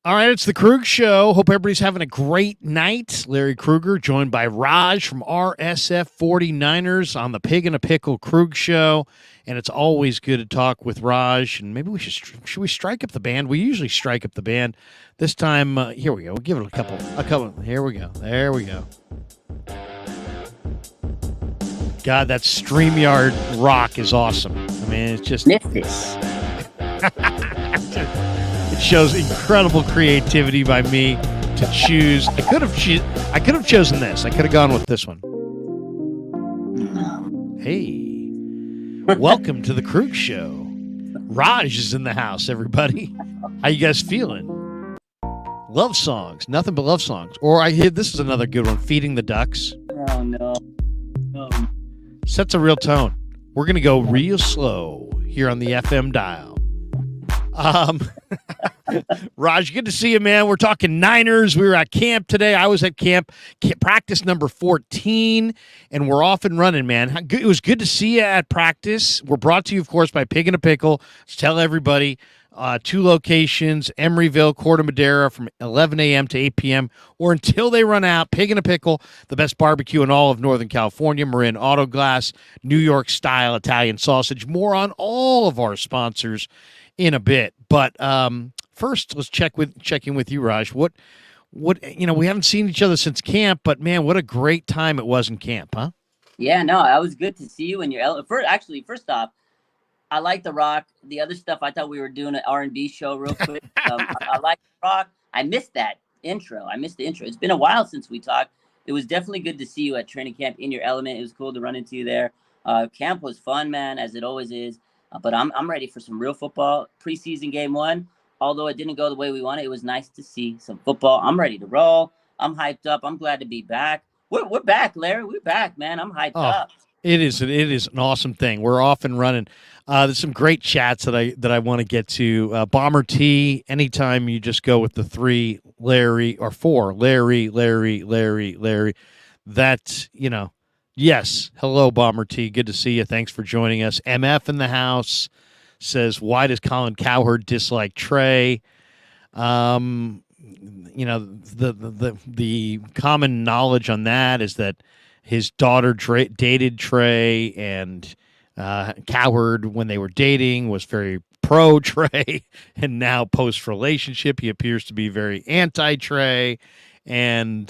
All right, it's the Krueg Show. Hope everybody's having a great night. Larry Krueger, joined by Raj from RSF 49ers on the Pig and a Pickle Krueg Show. And it's always good to talk with Raj. And maybe we should we strike up the band? We usually strike up the band. This time, here we go. We'll give it a couple. Here we go. There we go. God, that StreamYard rock is awesome. I mean, it's just... This. It shows incredible creativity by me to choose. I could have chosen this. I could have gone with this one. Hey, welcome to the Krueg Show. Raj is in the house, everybody. How you guys feeling? Love songs, nothing but love songs. Or I hear this is another good one. Feeding the Ducks. Oh no. Sets a real tone. We're gonna go real slow here on the FM dial. Raj, good to see you, man. We're talking Niners. We were at camp today. I was at camp practice number 14, and we're off and running, man. It was good to see you at practice. We're brought to you, of course, by Pig and a Pickle. Let's tell everybody, 2 locations, Emeryville, Corte Madera, from 11 a.m. to 8 p.m. or until they run out. Pig and a Pickle, the best barbecue in all of Northern California. Marin Auto Glass, New York-style Italian sausage. More on all of our sponsors in a bit, but first let's check in with you, Raj. What we haven't seen each other since camp, but man, what a great time it was in camp, huh? Yeah, no, I was good to see you in your first off, I like the rock. The other stuff, I thought we were doing an R&B show real quick. I like the rock. I missed that intro. It's been a while since we talked. It was definitely good to see you at training camp in your element. It was cool to run into you there. Camp was fun, man, as it always is. But I'm ready for some real football. Preseason game 1, although it didn't go the way we wanted, it was nice to see some football. I'm ready to roll. I'm hyped up. I'm glad to be back. We're back, Larry. We're back, man. I'm hyped up. It is an awesome thing. We're off and running. There's some great chats that I want to get to. Bomber T, anytime you just go with the 3 Larry or 4 Larry. That's, yes. Hello, Bomber T. Good to see you. Thanks for joining us. MF in the house says, why does Colin Cowherd dislike Trey? The common knowledge on that is that his daughter dated Trey, and Cowherd, when they were dating, was very pro Trey, and now post relationship he appears to be very anti Trey. And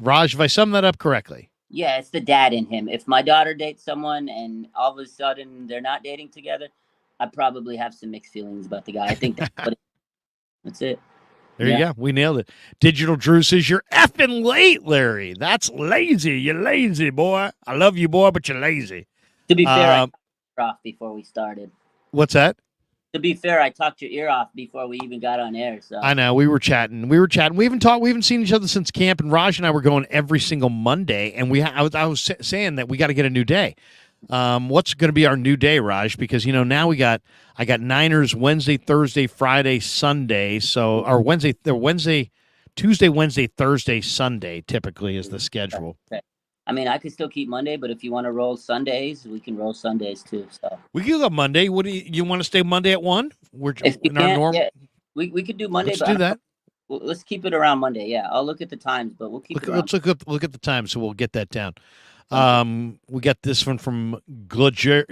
Raj, if I sum that up correctly. Yeah, it's the dad in him. If my daughter dates someone and all of a sudden they're not dating together, I probably have some mixed feelings about the guy. I think that's it. There you go. We nailed it. Digital Drew says, you're effing late, Larry. That's lazy. You're lazy, boy. I love you, boy, but you're lazy. To be fair, I talked your ear off before we started. What's that? To be fair, I talked your ear off before we even got on air. So I know we were chatting. We haven't seen each other since camp, and Raj and I were going every single Monday. And I was saying that we got to get a new day. What's going to be our new day, Raj? Because now I got Niners Wednesday, Thursday, Friday, Sunday. So our Tuesday, Wednesday, Thursday, Sunday typically is the schedule. Okay. I mean, I could still keep Monday, but if you want to roll Sundays, we can roll Sundays too. So we can go Monday. What do you want to stay Monday at 1? We're if in our normal. Yeah, we could do Monday. Let's do that. Let's keep it around Monday. Yeah, I'll look at the times, but we'll keep it around. Let's look at the time, so we'll get that down. We got this one from Gilo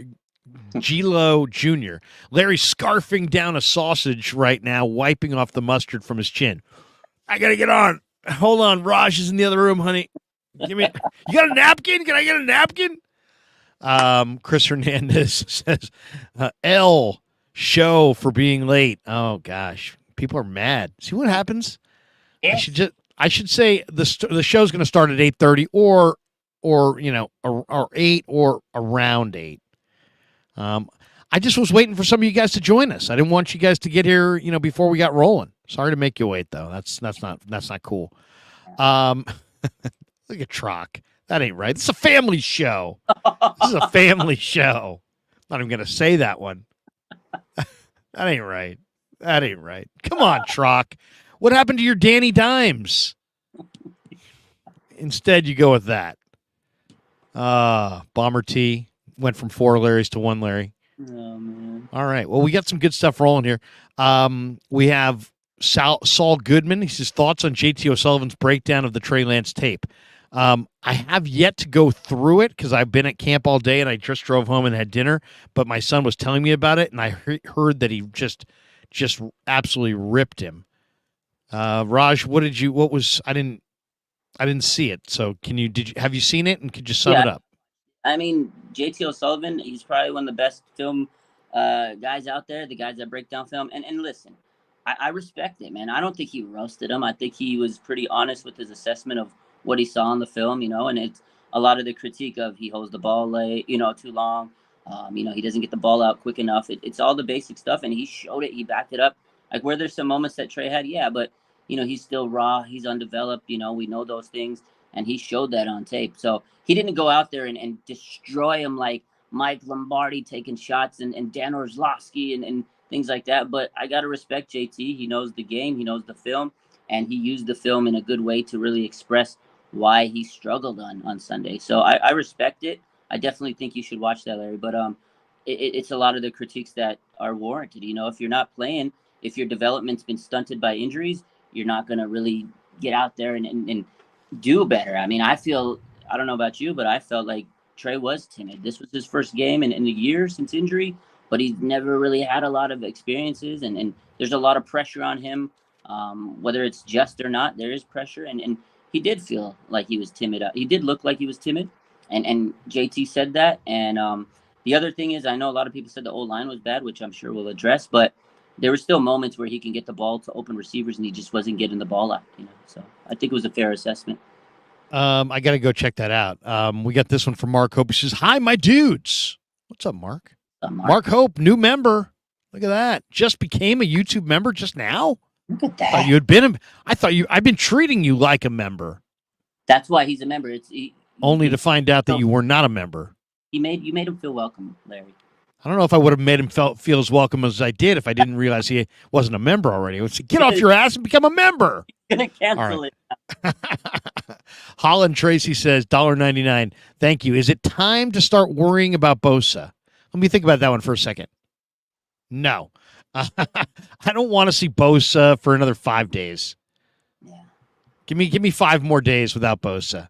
Jr. Larry scarfing down a sausage right now, wiping off the mustard from his chin. I gotta get on. Hold on, Raj is in the other room, honey. You got a napkin? Can I get a napkin? Chris Hernandez says, L show for being late. Oh gosh, people are mad. See what happens? Yes. I should say the show's going to start at 8:30 or 8 or around 8. I just was waiting for some of you guys to join us. I didn't want you guys to get here, before we got rolling. Sorry to make you wait though. That's not cool. Look at Trock. That ain't right. This is a family show. This is a family show. Not even going to say that one. That ain't right. Come on, Trock. What happened to your Danny Dimes? Instead, you go with that. Bomber T went from 4 Larrys to 1 Larry. Oh, man. All right. Well, we got some good stuff rolling here. We have Saul Goodman. He says thoughts on JT O'Sullivan's breakdown of the Trey Lance tape. I have yet to go through it because I've been at camp all day and I just drove home and had dinner. But my son was telling me about it, and I heard that he just absolutely ripped him. Raj, what did you? What was? I didn't see it. So have you seen it and could you sum it up? I mean, JT O'Sullivan, he's probably one of the best film guys out there, the guys that break down film. And listen, I respect it, man. I don't think he roasted him. I think he was pretty honest with his assessment of what he saw in the film, and it's a lot of the critique of he holds the ball late, too long. He doesn't get the ball out quick enough. It's all the basic stuff, and he showed it. He backed it up. Like, where there's some moments that Trey had, yeah, but, he's still raw. He's undeveloped. We know those things, and he showed that on tape. So he didn't go out there and destroy him like Mike Lombardi taking shots and Dan Orlovsky and things like that. But I got to respect JT. He knows the game. He knows the film, and he used the film in a good way to really express why he struggled on Sunday. So I respect it. I definitely think you should watch that, Larry. But it's a lot of the critiques that are warranted. If you're not playing, if your development's been stunted by injuries, you're not going to really get out there and do better. I mean, I don't know about you, but I felt like Trey was timid. This was his first game in a year since injury, but he's never really had a lot of experiences, and there's a lot of pressure on him. Whether it's just or not, there is pressure, and he did feel like he was timid. He did look like he was timid, and JT said that. And the other thing is, I know a lot of people said the O-line was bad, which I'm sure we'll address, but there were still moments where he can get the ball to open receivers, and he just wasn't getting the ball out. So I think it was a fair assessment. I got to go check that out. We got this one from Mark Hope. He says, "Hi, my dudes." What's up, Mark? Mark Hope, new member. Look at that. Just became a YouTube member just now. Look at that. I've been treating you like a member. That's why he's a member. Only to find out that you were not a member. You made him feel welcome, Larry. I don't know if I would have made him feel as welcome as I did if I didn't realize he wasn't a member already. I would say, get off your ass and become a member. Gonna cancel it. Holland Tracy says, $1.99. Thank you. Is it time to start worrying about Bosa? Let me think about that one for a second. No. I don't want to see Bosa for another 5 days. Yeah. Give me 5 more days without Bosa.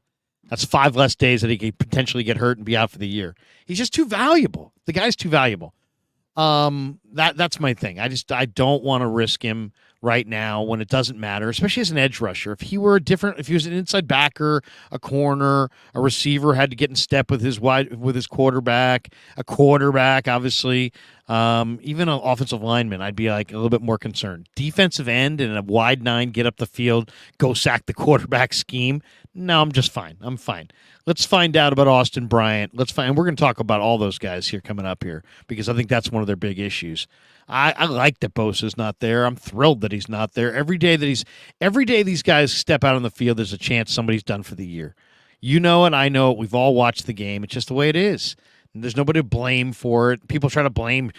That's 5 less days that he could potentially get hurt and be out for the year. He's just too valuable. The guy's too valuable. That's my thing. I don't want to risk him right now when it doesn't matter, especially as an edge rusher. If he was an inside backer, a corner, a receiver had to get in step with his quarterback, a quarterback, obviously, even an offensive lineman, I'd be like a little bit more concerned. Defensive end and a wide 9, get up the field, go sack the quarterback scheme. No, I'm just fine. I'm fine. Let's find out about Austin Bryant. And we're going to talk about all those guys here coming up here because I think that's one of their big issues. I like that Bosa's not there. I'm thrilled that he's not there. Every day these guys step out on the field, there's a chance somebody's done for the year. You know it. I know it. We've all watched the game. It's just the way it is. And there's nobody to blame for it. People try to blame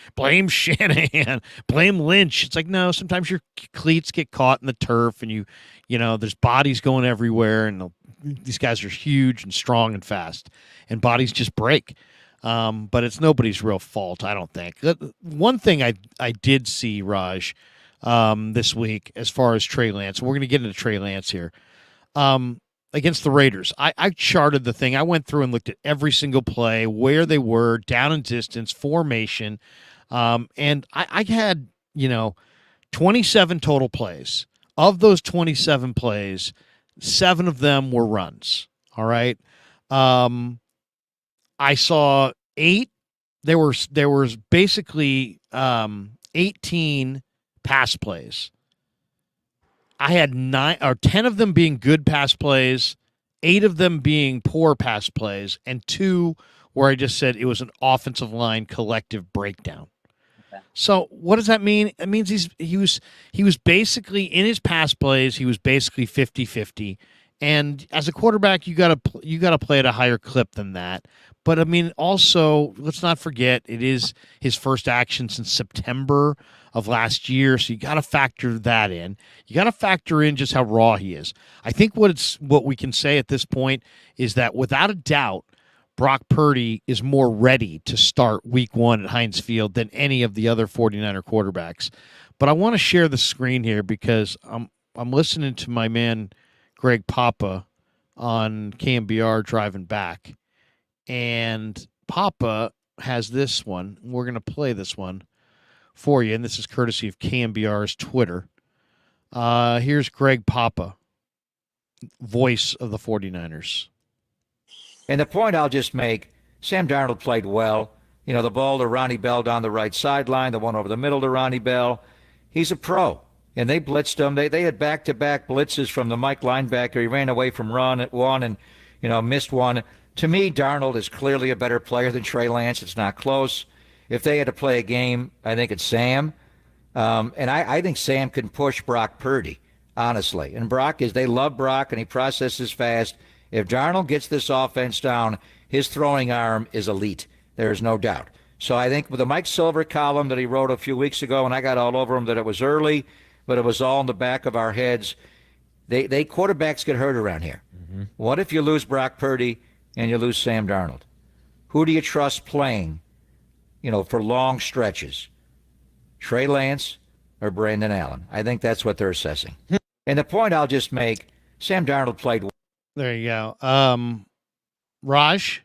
Shanahan, blame Lynch. It's like, no, sometimes your cleats get caught in the turf and you know, there's bodies going everywhere and these guys are huge and strong and fast and bodies just break. But it's nobody's real fault, I don't think. One thing I did see, Raj, this week as far as Trey Lance, and we're going to get into Trey Lance here, against the Raiders. I charted the thing. I went through and looked at every single play, where they were, down and distance, formation, and I had, 27 total plays. Of those 27 plays, 7 of them were runs, all right? I saw 8. There was basically 18 pass plays. I had 9 or 10 of them being good pass plays, 8 of them being poor pass plays, and 2 where I just said it was an offensive line collective breakdown. Okay. So what does that mean? It means he was basically in his pass plays, he was basically 50-50. And as a quarterback, you got to play at a higher clip than that. But I mean, also, let's not forget it is his first action since September of last year, so you got to factor that in. You got to factor in just how raw he is. I think what we can say at this point is that without a doubt, Brock Purdy is more ready to start week 1 at Heinz Field than any of the other 49er quarterbacks. But I want to share the screen here because I'm listening to my man Greg Papa on KMBR driving back. And Papa has this one. We're going to play this one for you, and this is courtesy of KMBR's Twitter. Here's Greg Papa, voice of the 49ers. And the point I'll just make, Sam Darnold played well. You know, the ball to Ronnie Bell down the right sideline, the one over the middle to Ronnie Bell. He's a pro. And they blitzed him. They had back-to-back blitzes from the Mike linebacker. He ran away from one and, missed one. To me, Darnold is clearly a better player than Trey Lance. It's not close. If they had to play a game, I think it's Sam. And I think Sam can push Brock Purdy, honestly. And they love Brock, and he processes fast. If Darnold gets this offense down, his throwing arm is elite. There is no doubt. So I think with the Mike Silver column that he wrote a few weeks ago, and I got all over him that it was early, but it was all in the back of our heads. They quarterbacks get hurt around here. Mm-hmm. What if you lose Brock Purdy and you lose Sam Darnold? Who do you trust playing, for long stretches? Trey Lance or Brandon Allen? I think that's what they're assessing. And the point I'll just make, Sam Darnold played. There you go. Raj,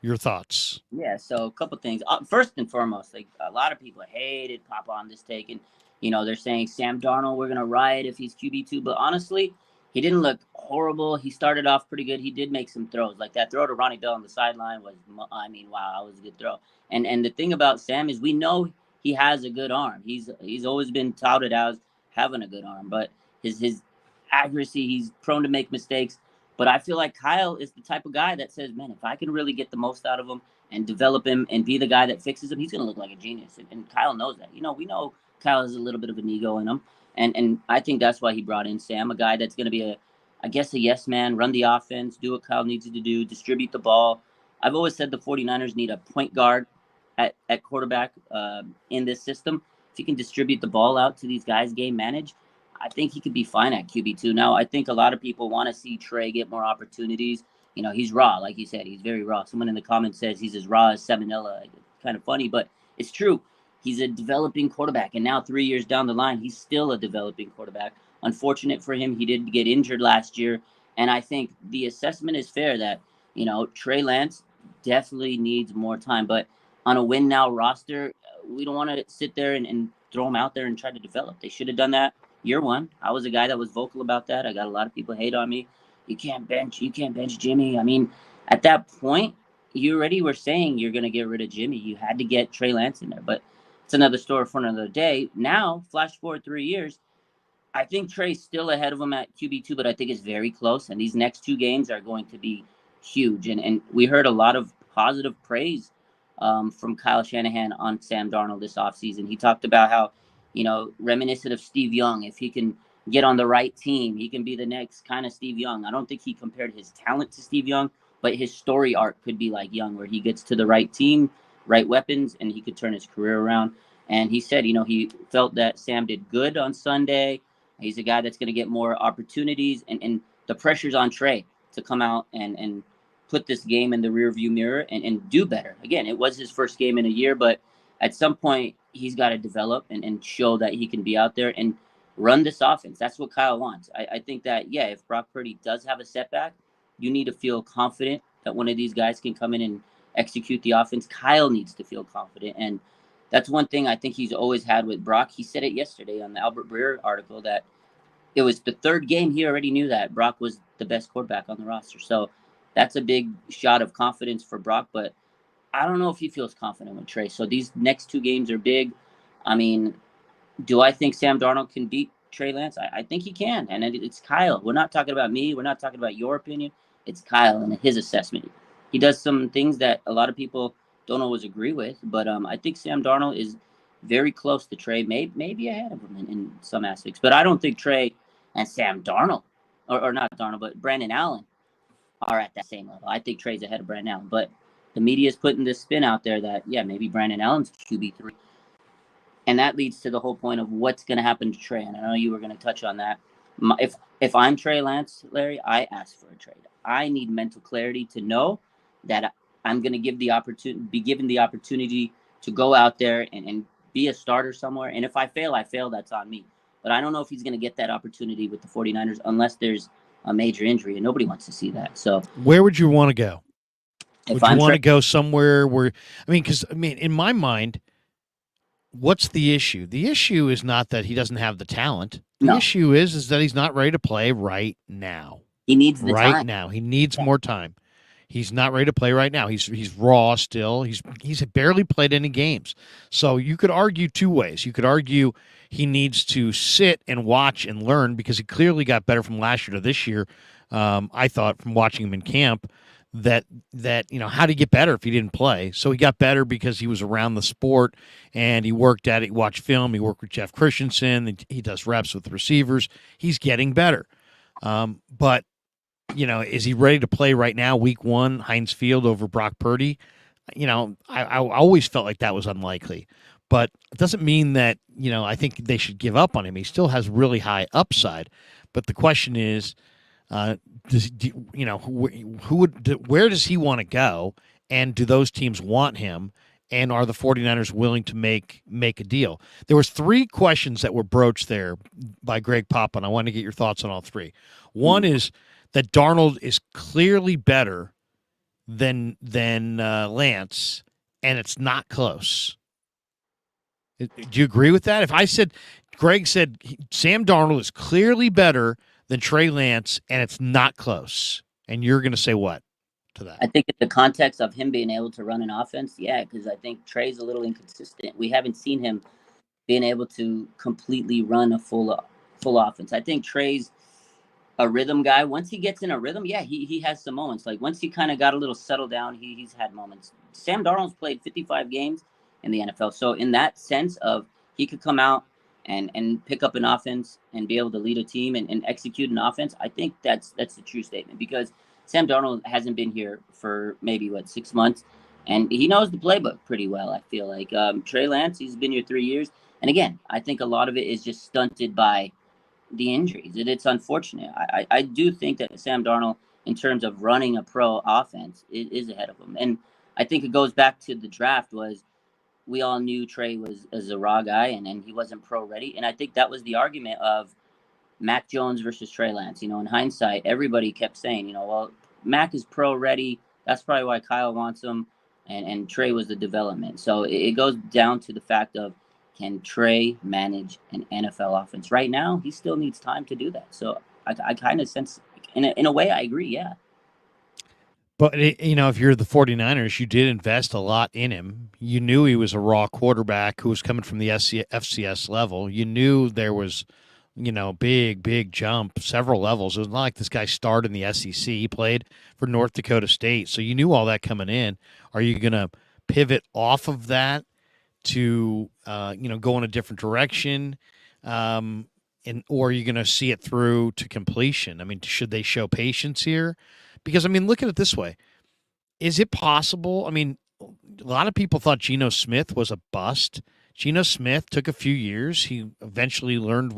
your thoughts? Yeah, so a couple things. First and foremost, like a lot of people hated Papa on this take, and they're saying Sam Darnold, we're gonna riot if he's QB2. But honestly, he didn't look horrible. He started off pretty good. He did make some throws, like that throw to Ronnie Bell on the sideline was, wow, that was a good throw. And the thing about Sam is we know he has a good arm. He's always been touted as having a good arm, but his accuracy, he's prone to make mistakes. But I feel like Kyle is the type of guy that says, man, if I can really get the most out of him and develop him and be the guy that fixes him, he's going to look like a genius. And Kyle knows that. We know Kyle has a little bit of an ego in him. And I think that's why he brought in Sam, a guy that's going to be a yes man, run the offense, do what Kyle needs to do, distribute the ball. I've always said the 49ers need a point guard at quarterback in this system. If he can distribute the ball out to these guys, game manage, I think he could be fine at QB2. Now, I think a lot of people want to see Trey get more opportunities. He's raw, like you said. He's very raw. Someone in the comments says he's as raw as Salmonella. Kind of funny, but it's true. He's a developing quarterback, and now 3 years down the line, he's still a developing quarterback. Unfortunate for him, he did get injured last year, and I think the assessment is fair that, Trey Lance definitely needs more time. But on a win-now roster, we don't want to sit there and throw him out there and try to develop. They should have done that year one. I was a guy that was vocal about that. I got a lot of people hate on me. You can't bench Jimmy. At that point, you already were saying you're going to get rid of Jimmy. You had to get Trey Lance in there, but it's another story for another day. Now, flash forward 3 years, I think Trey's still ahead of him at QB2, but I think it's very close, and these next 2 games are going to be huge. And we heard a lot of positive praise from Kyle Shanahan on Sam Darnold this offseason. He talked about how, reminiscent of Steve Young. If he can get on the right team, he can be the next kind of Steve Young. I don't think he compared his talent to Steve Young, but his story arc could be like Young, where he gets to the right team, right weapons, and he could turn his career around. And he said, he felt that Sam did good on Sunday. He's a guy that's going to get more opportunities, and the pressure's on Trey to come out and put this game in the rearview mirror and do better. Again, it was his first game in a year, but at some point he's got to develop and show that he can be out there and run this offense. That's what Kyle wants. I think that, if Brock Purdy does have a setback, you need to feel confident that one of these guys can come in and execute the offense. Kyle needs to feel confident. And that's one thing I think he's always had with Brock. He said it yesterday on the Albert Breer article that it was the 3rd game he already knew that Brock was the best quarterback on the roster. So that's a big shot of confidence for Brock, but I don't know if he feels confident with Trey. So these next 2 games are big. Do I think Sam Darnold can beat Trey Lance? I think he can, and it's Kyle. We're not talking about me. We're not talking about your opinion. It's Kyle and his assessment. He does some things that a lot of people don't always agree with, but I think Sam Darnold is very close to Trey, maybe ahead of him in some aspects. But I don't think Trey and Sam Darnold, or not Darnold, but Brandon Allen are at that same level. I think Trey's ahead of Brandon Allen, but the media is putting this spin out there that, maybe Brandon Allen's QB3. And that leads to the whole point of what's going to happen to Trey. And I know you were going to touch on that. If I'm Trey Lance, Larry, I ask for a trade. I need mental clarity to know that I'm going to be given the opportunity to go out there and be a starter somewhere. And if I fail, that's on me. But I don't know if he's going to get that opportunity with the 49ers unless there's a major injury, and nobody wants to see that. So where would you want to go? if Would you I'm want to go somewhere where, because in my mind, what's the issue? The issue is not that he doesn't have the talent. The issue is that he's not ready to play right now. He needs the right time. now. He needs more time. He's not ready to play right now. He's raw still. He's barely played any games. So you could argue two ways. You could argue he needs to sit and watch and learn because he clearly got better from last year to this year. I thought from watching him in camp that how do you get better if he didn't play? So he got better because he was around the sport and he worked at it. He watched film. He worked with Jeff Christensen. He does reps with the receivers. He's getting better. But is he ready to play right now, week 1, Heinz Field over Brock Purdy? I always felt like that was unlikely. But it doesn't mean that, I think they should give up on him. He still has really high upside. But the question is, where does he want to go? And do those teams want him? And are the 49ers willing to make a deal? There was 3 questions that were broached there by Greg Papa, and I want to get your thoughts on all 3. One is that Darnold is clearly better than Lance, and it's not close. Do you agree with that? Greg said Sam Darnold is clearly better than Trey Lance, and it's not close, and you're going to say what to that? I think in the context of him being able to run an offense, yeah, because I think Trey's a little inconsistent. We haven't seen him being able to completely run a full offense. I think Trey's a rhythm guy. Once he gets in a rhythm, yeah, he has some moments. Like once he kind of got a little settled down, he's had moments. Sam Darnold's played 55 games in the NFL. So in that sense of he could come out and pick up an offense and be able to lead a team and execute an offense, I think that's the true statement because Sam Darnold hasn't been here for maybe 6 months and he knows the playbook pretty well. I feel like Trey Lance, he's been here 3 years. And again, I think a lot of it is just stunted by the injuries. It's unfortunate. I do think that Sam Darnold, in terms of running a pro offense, is ahead of him. And I think it goes back to the draft was we all knew Trey was a raw guy and he wasn't pro ready. And I think that was the argument of Mac Jones versus Trey Lance. In hindsight, everybody kept saying, well, Mac is pro ready. That's probably why Kyle wants him. And Trey was the development. So it goes down to the fact of, can Trey manage an NFL offense? Right now, he still needs time to do that. So I kind of sense, in a way, I agree, yeah. But, if you're the 49ers, you did invest a lot in him. You knew he was a raw quarterback who was coming from the FCS level. You knew there was, big jump, several levels. It was not like this guy started in the SEC. He played for North Dakota State. So you knew all that coming in. Are you going to pivot off of that to go in a different direction, or are you going to see it through to completion? I mean, should they show patience here? Because look at it this way: is it possible? A lot of people thought Geno Smith was a bust. Geno Smith took a few years. He eventually learned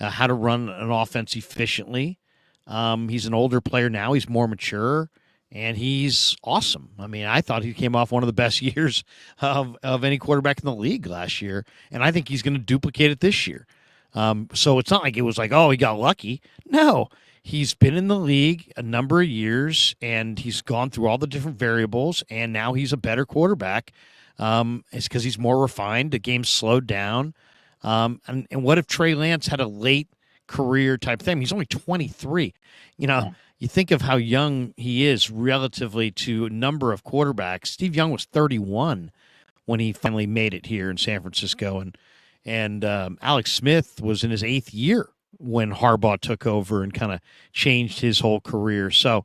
how to run an offense efficiently. He's an older player now. He's more mature. And he's awesome. I thought he came off one of the best years of any quarterback in the league last year. And I think he's going to duplicate it this year. So it's not like it was like, oh, he got lucky. No, he's been in the league a number of years, and he's gone through all the different variables, and now he's a better quarterback. It's because he's more refined. The game's slowed down. And what if Trey Lance had a late career type thing? He's only 23. You think of how young he is relatively to a number of quarterbacks. Steve Young was 31 when he finally made it here in San Francisco, and Alex Smith was in his 8th year when Harbaugh took over and kind of changed his whole career. So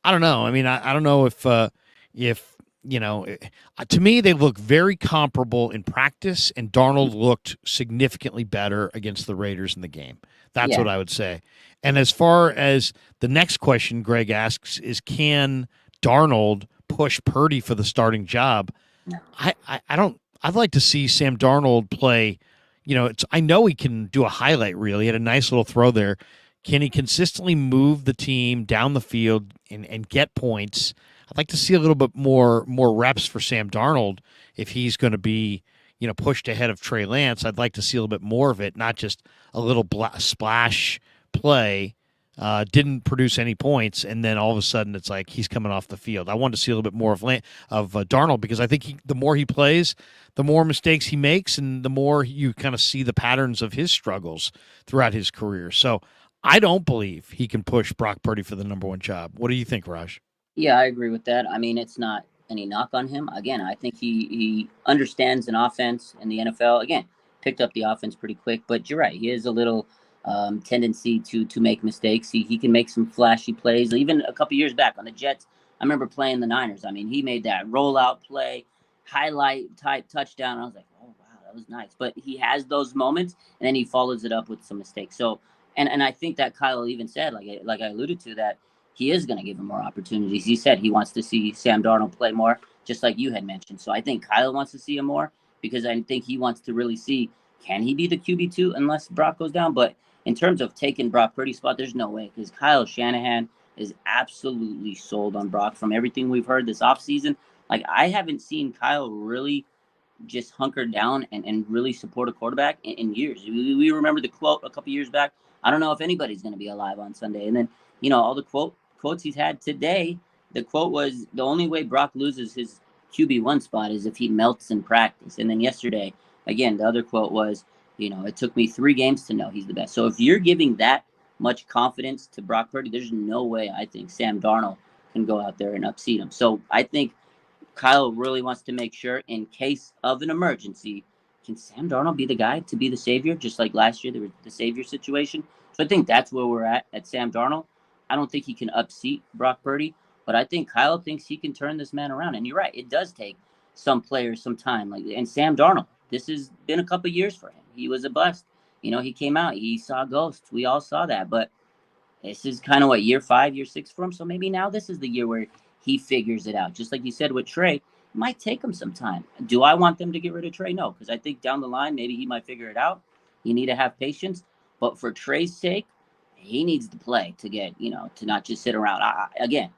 I don't know. I don't know if to me they look very comparable in practice, and Darnold looked significantly better against the Raiders in the game. That's what I would say. And as far as the next question Greg asks is, can Darnold push Purdy for the starting job? No. I'd like to see Sam Darnold play, I know he can do a highlight reel. He had a nice little throw there. Can he consistently move the team down the field and get points? I'd like to see a little bit more reps for Sam Darnold if he's going to be, pushed ahead of Trey Lance. I'd like to see a little bit more of it, not just a little splash play. Didn't produce any points, and then all of a sudden it's like he's coming off the field. I wanted to see a little bit more of Darnold, because I think the more he plays, the more mistakes he makes, and the more you kind of see the patterns of his struggles throughout his career. So I don't believe he can push Brock Purdy for the number one job. What do you think, Raj? Yeah, I agree with that. I mean, it's not any knock on him. Again, I think he understands an offense in the NFL. Again, picked up the offense pretty quick, but you're right. He has a little tendency to make mistakes. He can make some flashy plays. Even a couple years back on the Jets, I remember playing the Niners. I mean, he made that rollout play, highlight type touchdown. I was like, oh wow, that was nice. But he has those moments, and then he follows it up with some mistakes. So, and I think that Kyle even said, like I alluded to, that he is going to give him more opportunities. He said he wants to see Sam Darnold play more, just like you had mentioned. So I think Kyle wants to see him more, because I think he wants to really see, can he be the QB2 unless Brock goes down? But in terms of taking Brock Purdy's spot, there's no way, because Kyle Shanahan is absolutely sold on Brock from everything we've heard this offseason. Like, I haven't seen Kyle really just hunker down and really support a quarterback in years. We remember the quote a couple years back, I don't know if anybody's going to be alive on Sunday. And then, all the quotes he's had today, the quote was, the only way Brock loses his QB1 spot is if he melts in practice. And then yesterday, again, the other quote was, it took me 3 games to know he's the best. So if you're giving that much confidence to Brock Purdy, there's no way I think Sam Darnold can go out there and upseat him. So I think Kyle really wants to make sure, in case of an emergency, can Sam Darnold be the guy to be the savior, just like last year there was the savior situation. So I think that's where we're at Sam Darnold. I don't think he can upseat Brock Purdy, but I think Kyle thinks he can turn this man around. And you're right, it does take some players some time. And Sam Darnold, this has been a couple years for him. He was a bust. He came out, he saw ghosts. We all saw that. But this is kind of year 5, year 6 for him. So maybe now this is the year where he figures it out. Just like you said with Trey, it might take him some time. Do I want them to get rid of Trey? No, because I think down the line, maybe he might figure it out. You need to have patience. But for Trey's sake, he needs to play to get, to not just sit around. Again,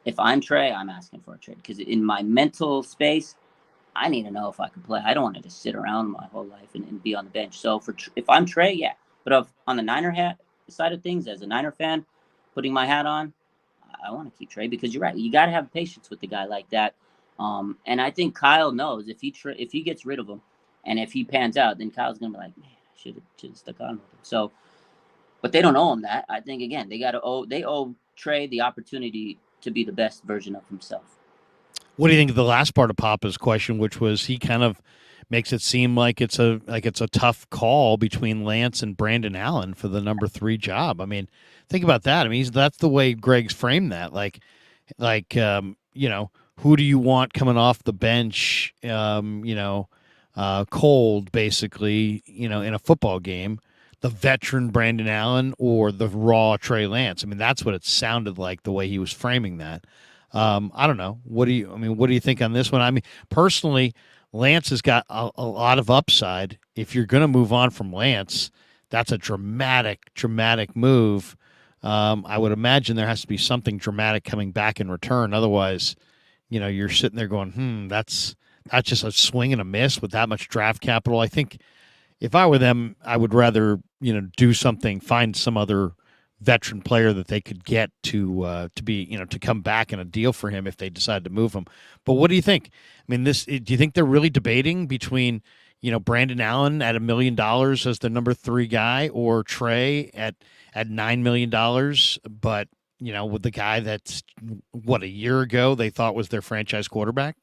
if I'm Trey, I'm asking for a trade, because in my mental space, I need to know if I can play. I don't want to just sit around my whole life and be on the bench. So if I'm Trey, yeah. But on the Niner hat side of things, as a Niner fan, putting my hat on, I want to keep Trey, because you're right. You got to have patience with the guy like that. And I think Kyle knows if he gets rid of him, and if he pans out, then Kyle's gonna be like, man, I should have stuck on with him. So, but they don't owe him that. I think, again, they owe Trey the opportunity to be the best version of himself. What do you think of the last part of Papa's question, which was he kind of makes it seem like it's a tough call between Lance and Brandon Allen for the number 3 job? I mean, think about that. I mean, that's the way Greg's framed that. Who do you want coming off the bench? Cold, basically. In a football game, the veteran Brandon Allen or the raw Trey Lance. I mean, that's what it sounded like the way he was framing that. I don't know. What do you think on this one? I mean, personally, Lance has got a lot of upside. If you're going to move on from Lance, that's a dramatic move. I would imagine there has to be something dramatic coming back in return. Otherwise, you're sitting there going, that's just a swing and a miss with that much draft capital. I think if I were them, I would rather, do something, find some other veteran player that they could get to be, to come back in a deal for him if they decide to move him. But what do you think? I mean, do you think they're really debating between, Brandon Allen at $1 million as the number 3 guy, or Trey at $9 million, but, with the guy that's a year ago they thought was their franchise quarterback?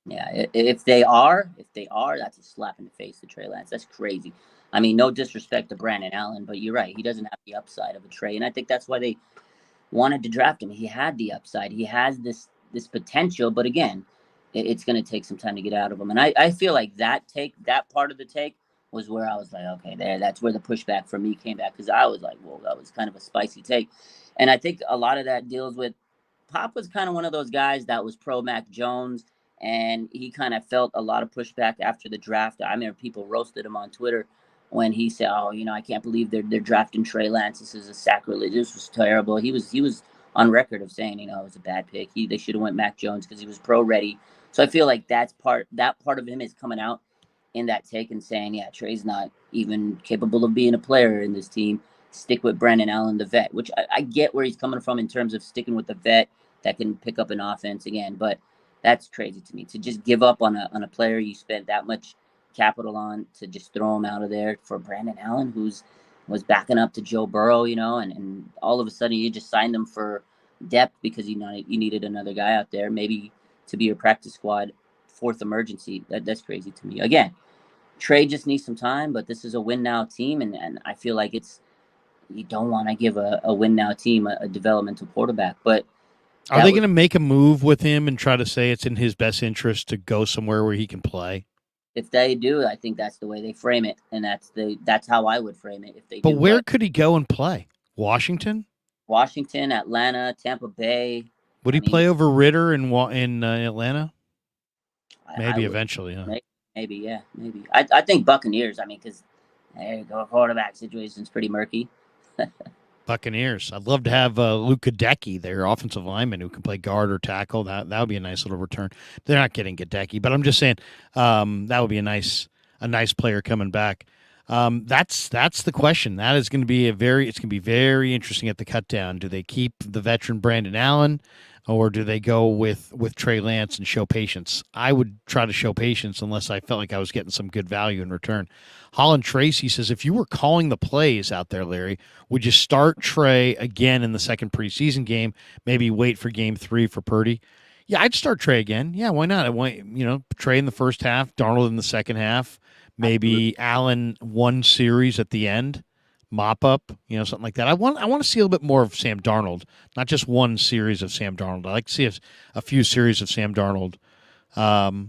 Yeah, if they are, that's a slap in the face to Trey Lance. That's crazy. I mean, no disrespect to Brandon Allen, but you're right. He doesn't have the upside of a Trey, and I think that's why they wanted to draft him. He had the upside. He has this potential, but again, it's going to take some time to get out of him. And I feel like that part of the take was where I was like, okay, that's where the pushback from me came back, because I was like, whoa, that was kind of a spicy take. And I think a lot of that deals with Pop was kind of one of those guys that was pro Mac Jones, and he kind of felt a lot of pushback after the draft. I remember people roasted him on Twitter when he said, "Oh, I can't believe they're drafting Trey Lance. This is a sacrilege. This was terrible." He was on record of saying, it was a bad pick. They should have went Mac Jones because he was pro ready. So I feel like that part of him is coming out in that take and saying, yeah, Trey's not even capable of being a player in this team. Stick with Brandon Allen, the vet, which I get where he's coming from in terms of sticking with the vet that can pick up an offense again. But that's crazy to me, to just give up on a player you spent that much capital on, to just throw him out of there for Brandon Allen, was backing up to Joe Burrow, and all of a sudden you just signed him for depth because you needed another guy out there, maybe to be your practice squad fourth emergency. That's crazy to me. Again, Trey just needs some time, but this is a win now team, and I feel like you don't want to give a win now team a developmental quarterback. But are they going to make a move with him and try to say it's in his best interest to go somewhere where he can play? If they do, I think that's the way they frame it, and that's how I would frame it if they do. But where could he go and play? Washington, Atlanta, Tampa Bay. Would he play over Ritter in Atlanta? Maybe eventually, huh? Maybe, yeah, maybe. I think Buccaneers. Because there you go, quarterback situation's pretty murky. Buccaneers. I'd love to have Luke Gadecki, their offensive lineman, who can play guard or tackle. That would be a nice little return. They're not getting Gadecki, but I'm just saying that would be a nice player coming back. That's the question. That is going to be very interesting at the cut down. Do they keep the veteran Brandon Allen, or do they go with Trey Lance and show patience? I would try to show patience unless I felt like I was getting some good value in return. Holland Tracy says, if you were calling the plays out there, Larry, would you start Trey again in the second preseason game? Maybe wait for game 3 for Purdy? Yeah, I'd start Trey again. Yeah, why not? Trey in the first half, Darnold in the second half, maybe Allen one series at the end. Mop up, something like that. I want to see a little bit more of Sam Darnold, not just one series of Sam Darnold. I like to see a few series of Sam Darnold.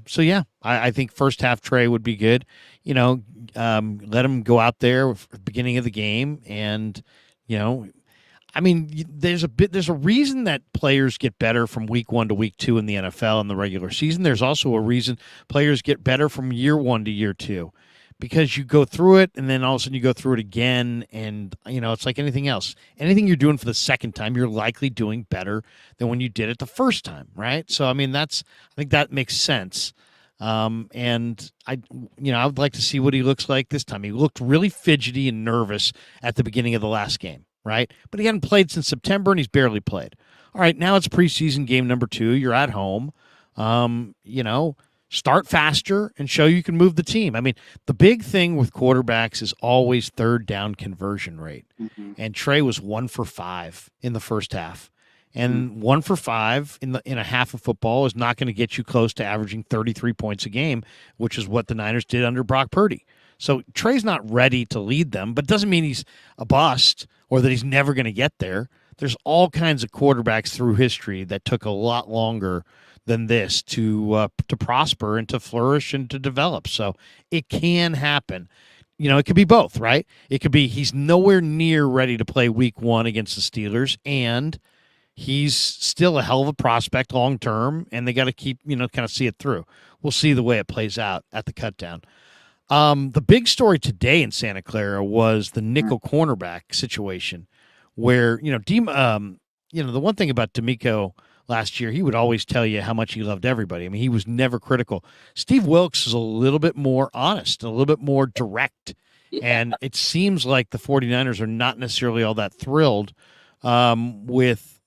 So yeah, I think first half Trey would be good. Let him go out there at the beginning of the game, and there's a reason that players get better from week 1 to week 2 in the NFL in the regular season. There's also a reason players get better from year 1 to year 2. Because you go through it, and then all of a sudden you go through it again, and, it's like anything else. Anything you're doing for the second time, you're likely doing better than when you did it the first time, right? So, I think that makes sense. And I would like to see what he looks like this time. He looked really fidgety and nervous at the beginning of the last game, right? But he hadn't played since September, and he's barely played. All right, now it's preseason game number 2. You're at home. Start faster and show you can move the team. The big thing with quarterbacks is always third down conversion rate. Mm-hmm. And Trey was 1 for 5 in the first half. And 1 for 5 in a half of football is not going to get you close to averaging 33 points a game, which is what the Niners did under Brock Purdy. So Trey's not ready to lead them, but doesn't mean he's a bust or that he's never going to get there. There's all kinds of quarterbacks through history that took a lot longer than this to prosper and to flourish and to develop. So it can happen. It could be both, right? It could be he's nowhere near ready to play week 1 against the Steelers, and he's still a hell of a prospect long term, and they got to keep, kind of see it through. We'll see the way it plays out at the cut down. The big story today in Santa Clara was the nickel cornerback situation where, the one thing about D'Amico last year, he would always tell you how much he loved everybody. He was never critical. Steve Wilkes is a little bit more honest, a little bit more direct. Yeah. And it seems like the 49ers are not necessarily all that thrilled with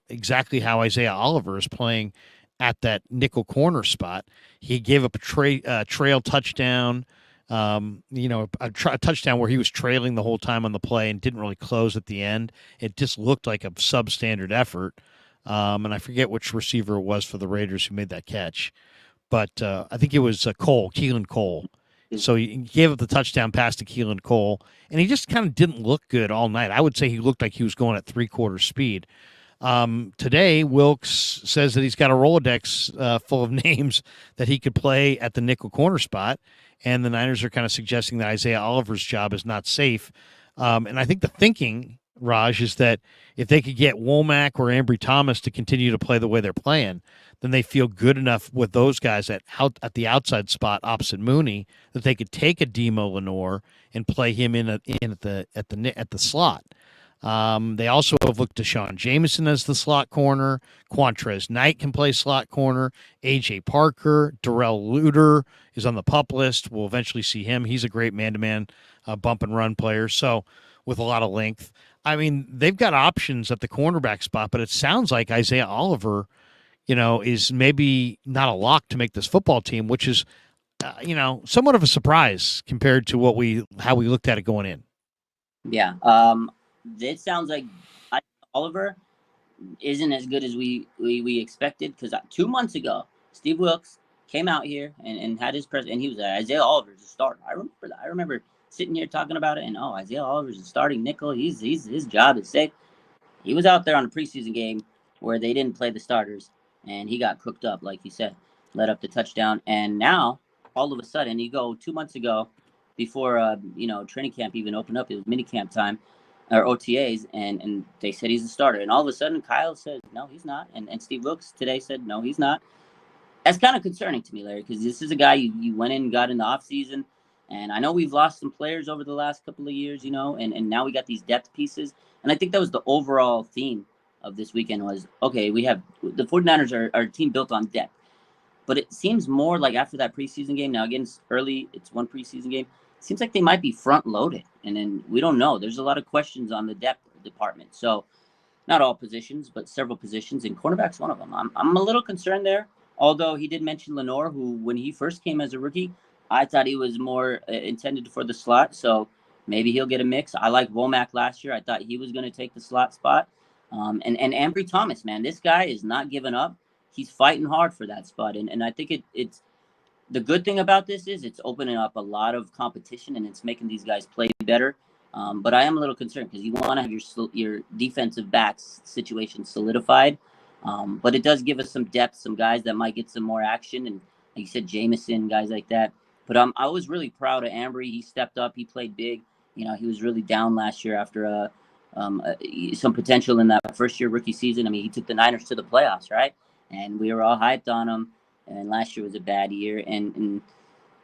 exactly how Isaiah Oliver is playing at that nickel corner spot. He gave up a trail touchdown, a touchdown where he was trailing the whole time on the play and didn't really close at the end. It just looked like a substandard effort. And I forget which receiver it was for the Raiders who made that catch. But I think it was Keelan Cole. So he gave up the touchdown pass to Keelan Cole, and he just kind of didn't look good all night. I would say he looked like he was going at 3/4 speed. Today, Wilkes says that he's got a Rolodex full of names that he could play at the nickel corner spot, and the Niners are kind of suggesting that Isaiah Oliver's job is not safe. And I think the thinking Raj, is that if they could get Womack or Ambry Thomas to continue to play the way they're playing, then they feel good enough with those guys at the outside spot opposite Mooney that they could take a Demo Lenore and play him in at the slot. They also have looked to Sean Jameson as the slot corner. Quantrez Knight can play slot corner. A.J. Parker, Darrell Luter is on the pup list. We'll eventually see him. He's a great man-to-man bump and run player, so with a lot of length. I mean, they've got options at the cornerback spot, but it sounds like Isaiah Oliver, is maybe not a lock to make this football team, which is, somewhat of a surprise compared to how we looked at it going in. Yeah. It sounds like Oliver isn't as good as we expected, because 2 months ago, Steve Wilks came out here and had his press, and he was Isaiah Oliver's a starter. I remember that. I remember sitting here talking about it, and Isaiah Oliver's a starting nickel. He's his job is safe. He was out there on a preseason game where they didn't play the starters, and he got cooked up, like you said, led up the touchdown. And now, all of a sudden, you go 2 months ago, before training camp even opened up, it was mini camp time, or OTAs, and they said he's a starter. And all of a sudden, Kyle said, no, he's not. And Steve Wilks today said, no, he's not. That's kind of concerning to me, Larry, because this is a guy you went in and got in the offseason. And I know we've lost some players over the last couple of years, and now we got these depth pieces. And I think that was the overall theme of this weekend was, okay, we have the 49ers are a team built on depth. But it seems more like after that preseason game, now again, it's early, it's one preseason game, it seems like they might be front loaded. And then we don't know. There's a lot of questions on the depth department. So not all positions, but several positions, and cornerback's one of them. I'm a little concerned there, although he did mention Lenore, who when he first came as a rookie, I thought he was more intended for the slot, so maybe he'll get a mix. I like Womack last year. I thought he was going to take the slot spot. And Ambry Thomas, man, this guy is not giving up. He's fighting hard for that spot. And I think it's the good thing about this is it's opening up a lot of competition, and it's making these guys play better. But I am a little concerned because you want to have your defensive backs situation solidified. But it does give us some depth, some guys that might get some more action. And like you said, Jameson, guys like that. But I was really proud of Ambry. He stepped up. He played big. He was really down last year after some potential in that first-year rookie season. I mean, he took the Niners to the playoffs, right? And we were all hyped on him. And last year was a bad year. And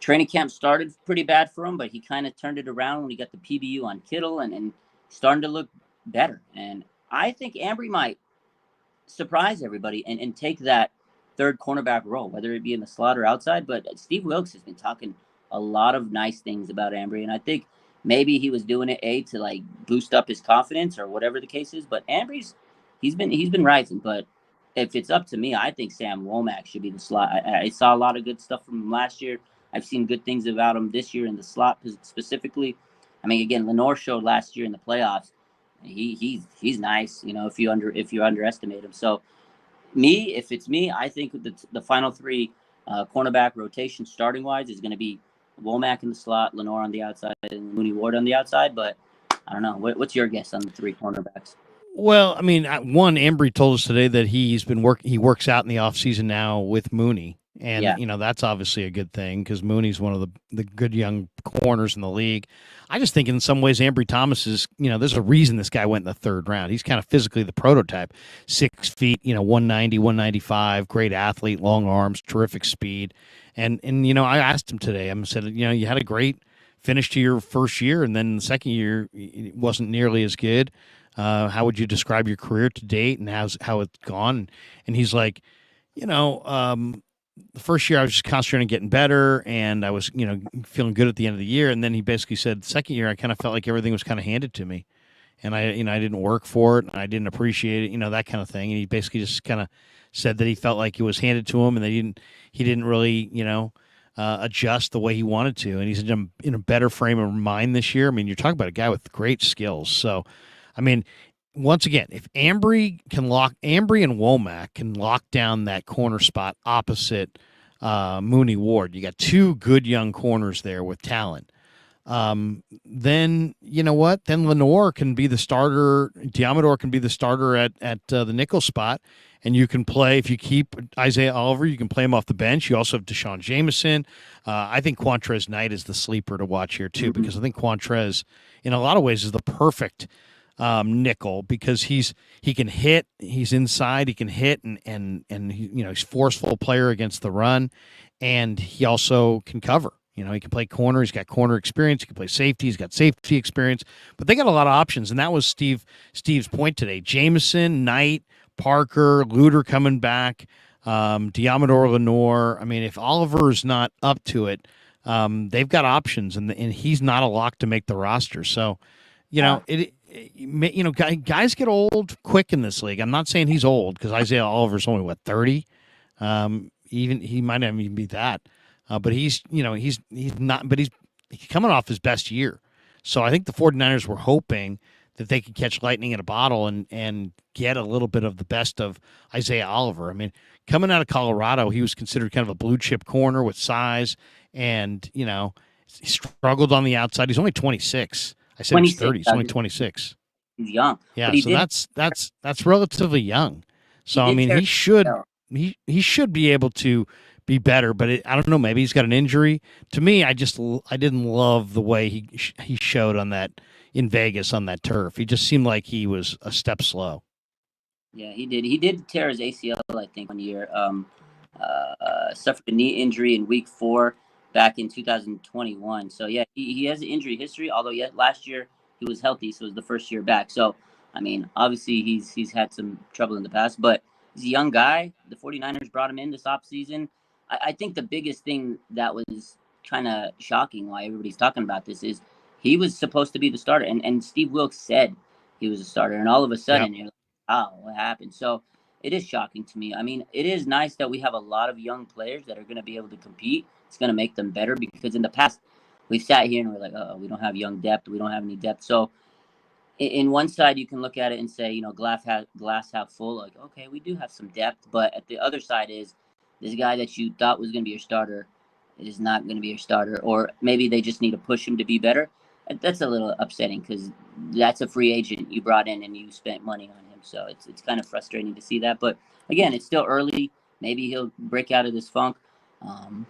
training camp started pretty bad for him, but he kind of turned it around when he got the PBU on Kittle and starting to look better. And I think Ambry might surprise everybody and take that third cornerback role, whether it be in the slot or outside. But Steve Wilks has been talking a lot of nice things about Ambry, and I think maybe he was doing it to like boost up his confidence or whatever the case is. But Ambry's he's been rising. But if it's up to me, I think Sam Womack should be the slot. I saw a lot of good stuff from him last year. I've seen good things about him this year in the slot specifically. I mean, again, Lenore showed last year in the playoffs. He's nice, if you underestimate him. So if it's me, I think the final three cornerback rotation starting wise is going to be Womack in the slot, Lenore on the outside, and Mooney Ward on the outside. But I don't know. What's your guess on the three cornerbacks? Well, I mean, Ambry told us today that he works out in the offseason now with Mooney. And, that's obviously a good thing because Mooney's one of the good young corners in the league. I just think in some ways Ambry Thomas is, there's a reason this guy went in the third round. He's kind of physically the prototype. 6 feet, 190, 195, great athlete, long arms, terrific speed. And I asked him today, I said, you had a great finish to your first year, and then the second year it wasn't nearly as good. How would you describe your career to date and how it's gone? And he's like, the first year I was just concentrating on getting better, and I was, feeling good at the end of the year. And then he basically said, the second year I kind of felt like everything was kind of handed to me, and I didn't work for it, and I didn't appreciate it, that kind of thing. And he basically just kind of said that he felt like it was handed to him, and he didn't really, adjust the way he wanted to. And he's in a better frame of mind this year. I mean, you're talking about a guy with great skills. So, I mean, once again, if Ambry and Womack can lock down that corner spot opposite Mooney Ward, you got two good young corners there with talent. Then you know what? Then Lenore can be the starter. Diamador can be the starter at the nickel spot, and you can play if you keep Isaiah Oliver. You can play him off the bench. You also have Deshaun Jameson. I think Quantrez Knight is the sleeper to watch here too, because I think Quantrez, in a lot of ways, is the perfect nickel because he can hit, he's inside, he can hit, and he, he's a forceful player against the run, and he also can cover. He can play corner. He's got corner experience. He can play safety. He's got safety experience. But they got a lot of options, and that was Steve's point today. Jameson, Knight, Parker, Luter coming back, Diamador Lenore. I mean, if Oliver's not up to it, they've got options, and he's not a lock to make the roster. So, guys get old quick in this league. I'm not saying he's old because Isaiah Oliver's only 30. Even he might not even be that. But he's not, but he's coming off his best year. So I think the 49ers were hoping that they could catch lightning in a bottle and get a little bit of the best of Isaiah Oliver. I mean, coming out of Colorado, he was considered kind of a blue chip corner with size, and he struggled on the outside. He's only 26. I said he's 30. He's only 26. He's young. Yeah, so that's relatively young. So I mean, he should be able to be better, but I don't know. Maybe he's got an injury. To me, I didn't love the way he showed in Vegas on that turf. He just seemed like he was a step slow. Yeah, he did. He did tear his ACL, I think, 1 year. Suffered a knee injury in week 4 back in 2021. So yeah, he has an injury history. Although last year he was healthy, so it was the first year back. So I mean, obviously he's had some trouble in the past, but he's a young guy. The 49ers brought him in this offseason. I think the biggest thing that was kind of shocking why everybody's talking about this is he was supposed to be the starter. And Steve Wilks said he was a starter. And all of a sudden, you're like, wow, what happened? So it is shocking to me. I mean, it is nice that we have a lot of young players that are going to be able to compete. It's going to make them better because in the past, we've sat here and we're like, oh, we don't have young depth. We don't have any depth. So in one side, you can look at it and say, glass half full. Like, okay, we do have some depth. But at the other side is, this guy that you thought was going to be your starter is not going to be your starter, or maybe they just need to push him to be better. That's a little upsetting because that's a free agent you brought in and you spent money on him. So it's kind of frustrating to see that. But again, it's still early. Maybe he'll break out of this funk.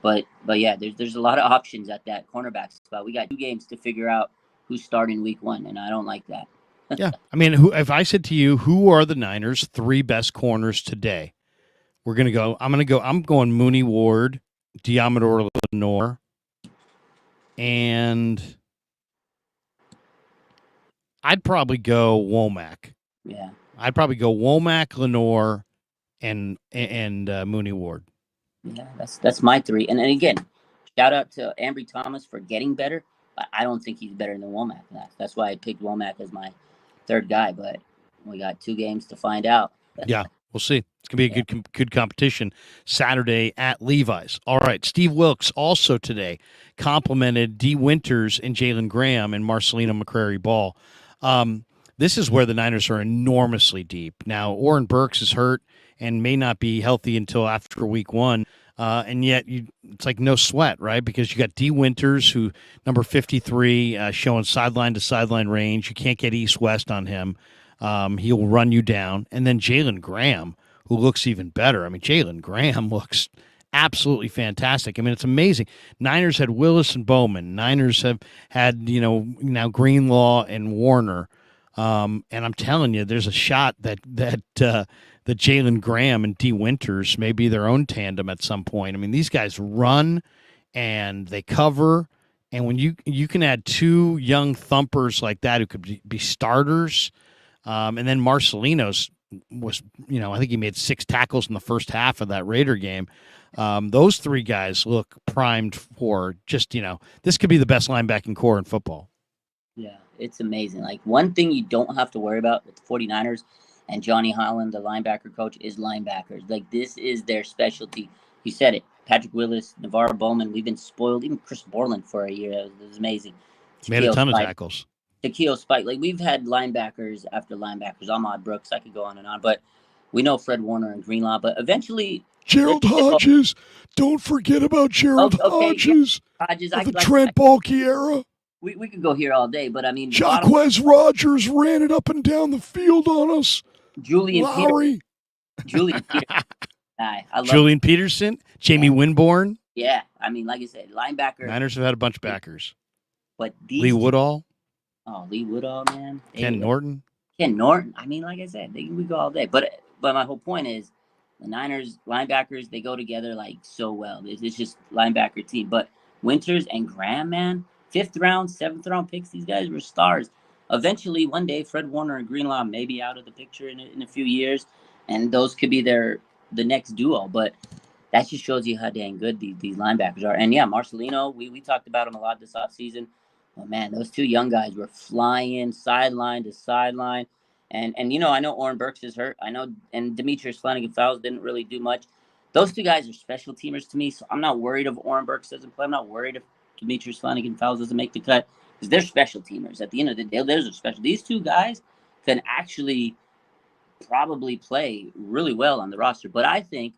But yeah, there's a lot of options at that cornerback spot. We got 2 games to figure out who's starting week 1, and I don't like that. Yeah, I mean, if I said to you, who are the Niners' 3 best corners today? I'm going Mooney Ward, Diamador Lenore, and I'd probably go Womack. Yeah. I'd probably go Womack, Lenore, and Mooney Ward. Yeah, that's my 3. And again, shout out to Ambry Thomas for getting better. I don't think he's better than Womack. That's why I picked Womack as my 3rd guy, but we got 2 games to find out. Yeah. We'll see. It's going to be a good competition Saturday at Levi's. All right. Steve Wilks also today complimented D. Winters and Jalen Graham and Marcelino McCrary-Ball. This is where the Niners are enormously deep. Now, Oren Burks is hurt and may not be healthy until after week 1. And yet it's like no sweat, right? Because you got D. Winters, who number 53, showing sideline to sideline range. You can't get east-west on him. He'll run you down. And then Jalen Graham, who looks even better. I mean, Jalen Graham looks absolutely fantastic. I mean, it's amazing. Niners had Willis and Bowman. Niners have had, now Greenlaw and Warner. And I'm telling you, there's a shot that Jalen Graham and D. Winters may be their own tandem at some point. I mean, these guys run and they cover. And when you can add 2 young thumpers like that who could be starters, and then Marcelino's was, I think he made 6 tackles in the first half of that Raider game. Those 3 guys look primed for just, this could be the best linebacking core in football. Yeah, it's amazing. Like, one thing you don't have to worry about with the 49ers and Johnny Holland, the linebacker coach, is linebackers. Like, this is their specialty. You said it. Patrick Willis, Navarro Bowman, we've been spoiled. Even Chris Borland for a year. It was amazing. Made a ton of tackles. Shaquille Spike. Like, we've had linebackers after linebackers. Ahmad Brooks. I could go on and on. But we know Fred Warner and Greenlaw. But eventually... Gerald Hodges. Don't forget about Gerald Hodges. Yeah. Hodges. Of the Trent Baalke era. We could go here all day. But, I mean... Jacquez Rogers ran it up and down the field on us. Julian Lowry. Julian Peterson. I love Julian Peterson. Jamie Winborn. Yeah. I mean, like I said, linebacker. Niners have had a bunch of backers. But Lee Woodall. Oh, Lee Woodall, man. Ken Norton. And Norton, I mean, like I said, we go all day. But my whole point is the Niners linebackers, they go together like so well. It's just linebacker team. But Winters and Graham, man, 5th round, 7th round picks, these guys were stars. Eventually, one day, Fred Warner and Greenlaw may be out of the picture in a few years, and those could be the next duo. But that just shows you how dang good these linebackers are. And yeah, Marcelino, we talked about him a lot this offseason. Oh man, those two young guys were flying sideline to sideline. And I know Oren Burks is hurt. I know, and Demetrius Flanagan-Fowles didn't really do much. Those two guys are special teamers to me, so I'm not worried if Oren Burks doesn't play. I'm not worried if Demetrius Flanagan-Fowles doesn't make the cut, because they're special teamers. At the end of the day, those are special. These two guys can actually probably play really well on the roster, but I think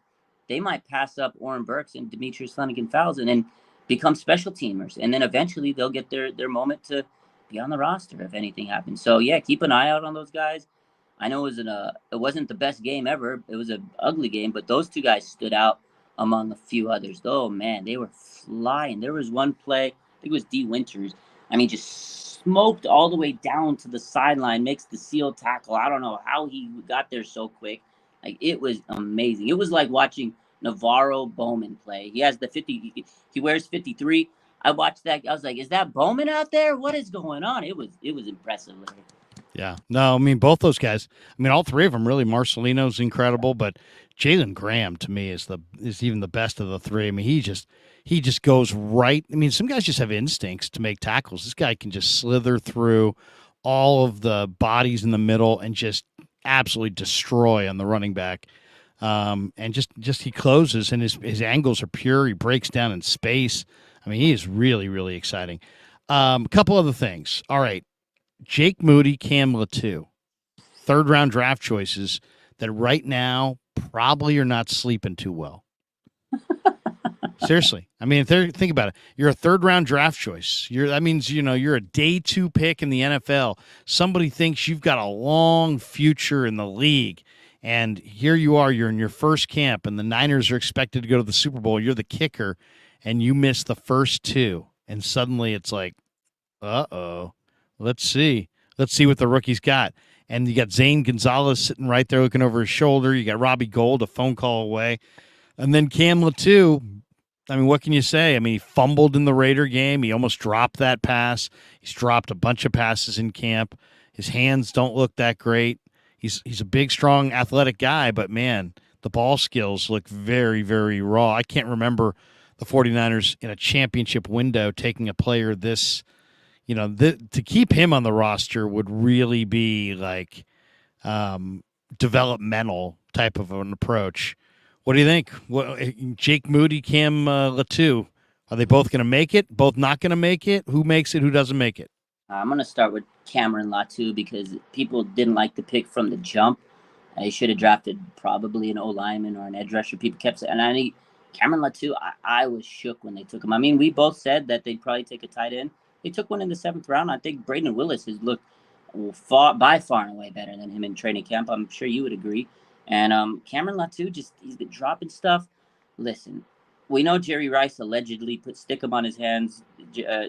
they might pass up Oren Burks and Demetrius Flanagan-Fowles and then become special teamers, and then eventually they'll get their moment to be on the roster if anything happens. So yeah, keep an eye out on those guys. I know it wasn't the best game ever. It was an ugly game, but those two guys stood out among a few others. Oh man, they were flying. There was one play, I think it was D. Winters. I mean, just smoked all the way down to the sideline, makes the seal tackle. I don't know how he got there so quick. Like, it was amazing. It was like watching Navarro Bowman play. He has the 50. He wears 53. I watched that. I was like, is that Bowman out there? What is going on? It was impressive, Larry. Yeah. No, I mean, both those guys. I mean, all three of them really. Marcelino's incredible, but Jalen Graham to me is even the best of the three. I mean, he just goes right. I mean, some guys just have instincts to make tackles. This guy can just slither through all of the bodies in the middle and just absolutely destroy on the running back. And just he closes, and his angles are pure. He breaks down in space. I mean, he is really, really exciting. A couple other things. All right. Jake Moody, Cam Latu, 3rd-round draft choices that right now probably are not sleeping too well. Seriously. I mean, think about it. You're a 3rd-round draft choice. That means, you're a day 2 pick in the NFL. Somebody thinks you've got a long future in the league. And here you are, you're in your first camp, and the Niners are expected to go to the Super Bowl. You're the kicker, and you miss the first 2. And suddenly it's like, uh-oh. Let's see what the rookie's got. And you got Zane Gonzalez sitting right there looking over his shoulder. You got Robbie Gould a phone call away. And then Cam Latu, I mean, what can you say? I mean, he fumbled in the Raider game. He almost dropped that pass. He's dropped a bunch of passes in camp. His hands don't look that great. He's a big, strong, athletic guy, but, man, the ball skills look very, very raw. I can't remember the 49ers in a championship window taking a player this – to keep him on the roster would really be like developmental type of an approach. What do you think? Jake Moody, Cam Latu, are they both going to make it? Both not going to make it? Who makes it? Who doesn't make it? I'm going to start with Cameron Latu because people didn't like the pick from the jump. They should have drafted probably an O-lineman or an edge rusher. People kept saying, and I think Cameron Latu, I was shook when they took him. I mean, we both said that they'd probably take a tight end. They took one in the 7th round. I think Braden Willis has looked by far and away better than him in training camp. I'm sure you would agree. And Cameron Latu, he's been dropping stuff. Listen, we know Jerry Rice allegedly put stickum on his hands,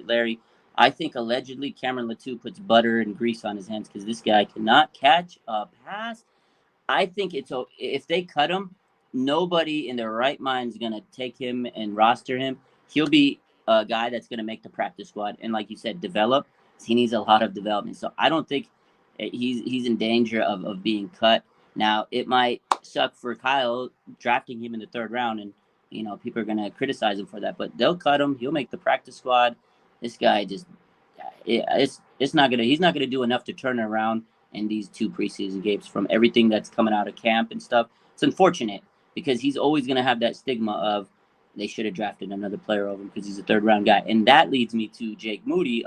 Larry. I think allegedly Cameron Latu puts butter and grease on his hands because this guy cannot catch a pass. I think if they cut him, nobody in their right mind is going to take him and roster him. He'll be a guy that's going to make the practice squad. And like you said, develop. He needs a lot of development. So I don't think he's in danger of being cut. Now, it might suck for Kyle drafting him in the 3rd round. And, people are going to criticize him for that. But they'll cut him. He'll make the practice squad. This guy he's not going to do enough to turn it around in these 2 preseason games from everything that's coming out of camp and stuff. It's unfortunate because he's always going to have that stigma of, they should have drafted another player over him because he's a 3rd-round guy. And that leads me to Jake Moody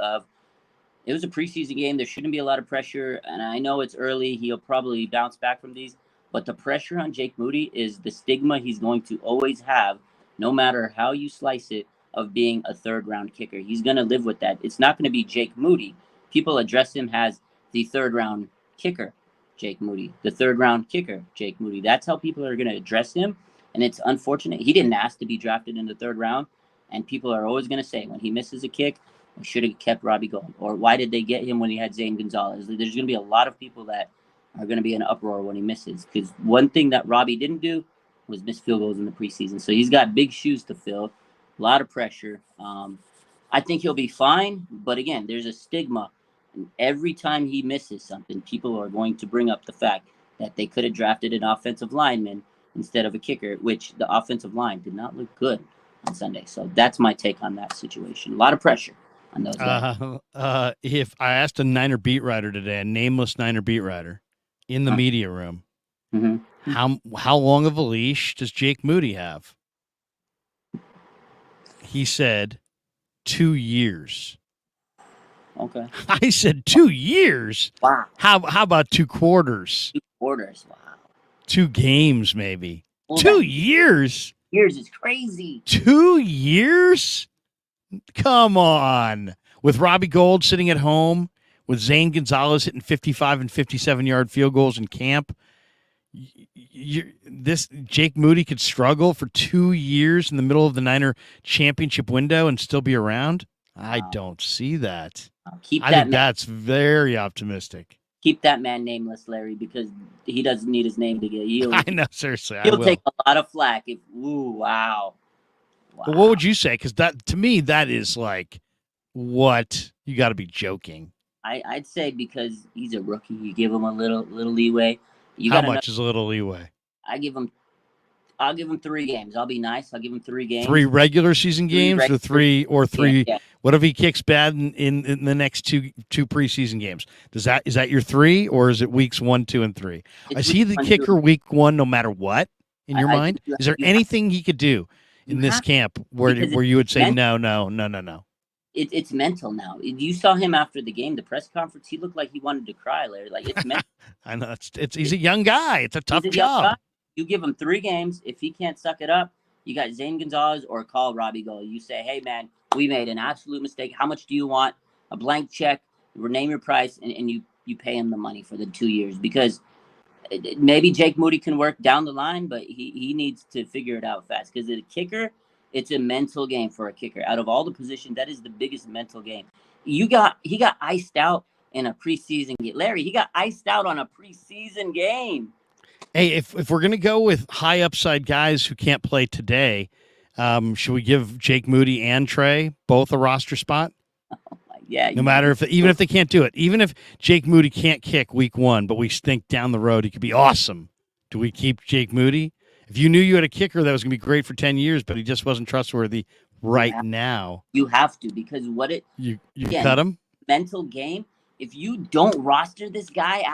it was a preseason game. There shouldn't be a lot of pressure. And I know it's early. He'll probably bounce back from these. But the pressure on Jake Moody is the stigma he's going to always have, no matter how you slice it, of being a 3rd-round kicker. He's going to live with that. It's not going to be Jake Moody. People address him as the 3rd-round kicker, Jake Moody. The 3rd-round kicker, Jake Moody. That's how people are going to address him. And it's unfortunate. He didn't ask to be drafted in the 3rd round. And people are always going to say, when he misses a kick, we should have kept Robbie Gould. Or why did they get him when he had Zane Gonzalez? There's going to be a lot of people that are going to be in an uproar when he misses. Because one thing that Robbie didn't do was miss field goals in the preseason. So he's got big shoes to fill, a lot of pressure. I think he'll be fine. But again, there's a stigma. And every time he misses something, people are going to bring up the fact that they could have drafted an offensive lineman instead of a kicker, which the offensive line did not look good on Sunday. So that's my take on that situation. A lot of pressure on those guys. If I asked a Niner beat writer today, a nameless Niner beat writer in the media room, how long of a leash does Jake Moody have? He said 2 years. Okay. I said 2 years. Wow. How about 2 quarters? 2 quarters. Wow. 2 games, maybe. Well, 2 years. Years is crazy. 2 years? Come on. With Robbie Gould sitting at home, with Zane Gonzalez hitting 55 and 57-yard field goals in camp, this Jake Moody could struggle for 2 years in the middle of the Niner championship window and still be around? I don't see that. I think that's very optimistic. Keep that man nameless, Larry, because he doesn't need his name to get. I know, seriously. He'll take a lot of flack. Wow. Well, what would you say? Because that, to me, that is like, what? You got to be joking. I'd say because he's a rookie, you give him a little leeway. How much is a little leeway? I'll give him 3 games. I'll be nice. I'll give him 3 games. 3 regular season games, or three? Yeah. What if he kicks bad in the next two preseason games? Is that your 3, or is it weeks 1, 2, and 3? Is he the kicker week 1 no matter what in your mind? Is there anything he could do in this camp where you would say no? It's mental now. You saw him after the game, the press conference. He looked like he wanted to cry, Larry. Like, it's mental. I know he's a young guy. It's a tough job. You give him 3 games. If he can't suck it up, you got Zane Gonzalez or call Robbie Gould. You say, hey, man, we made an absolute mistake. How much do you want? A blank check, name your price, and you pay him the money for the 2 years. Because maybe Jake Moody can work down the line, but he needs to figure it out fast. Because the kicker, it's a mental game for a kicker. Out of all the positions, that is the biggest mental game. He got iced out in a preseason game. Larry, he got iced out on a preseason game. Hey, if we're going to go with high upside guys who can't play today, should we give Jake Moody and Trey both a roster spot? Yeah. No matter even if they can't do it, even if Jake Moody can't kick week 1, but we think down the road he could be awesome. Do we keep Jake Moody? If you knew you had a kicker that was going to be great for 10 years, but he just wasn't trustworthy now. You have to, because you cut him? Mental game. If you don't roster this guy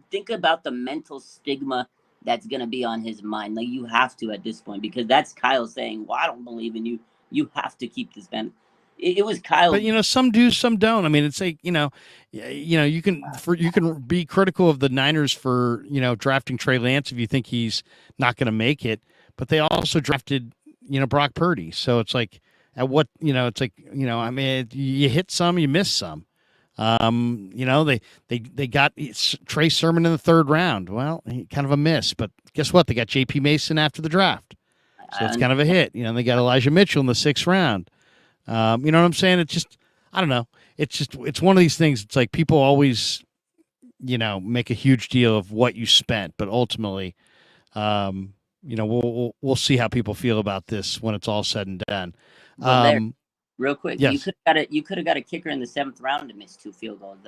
think about the mental stigma that's going to be on his mind. Like, you have to at this point, because that's Kyle saying, well, I don't believe in you. You have to keep this man. It was Kyle. But, some do, some don't. I mean, it's like, you can be critical of the Niners for, drafting Trey Lance if you think he's not going to make it. But they also drafted, Brock Purdy. So it's like, it's like, I mean, you hit some, you miss some. They got Trey Sermon in the 3rd round. Well, kind of a miss, but guess what? They got JP Mason after the draft. So it's kind of a hit. They got Elijah Mitchell in the 6th round. You know what I'm saying? It's just, I don't know. It's one of these things. It's like people always, make a huge deal of what you spent, but ultimately, we'll see how people feel about this when it's all said and done. Well, real quick, yes. You could have got a kicker in the 7th round to miss 2 field goals.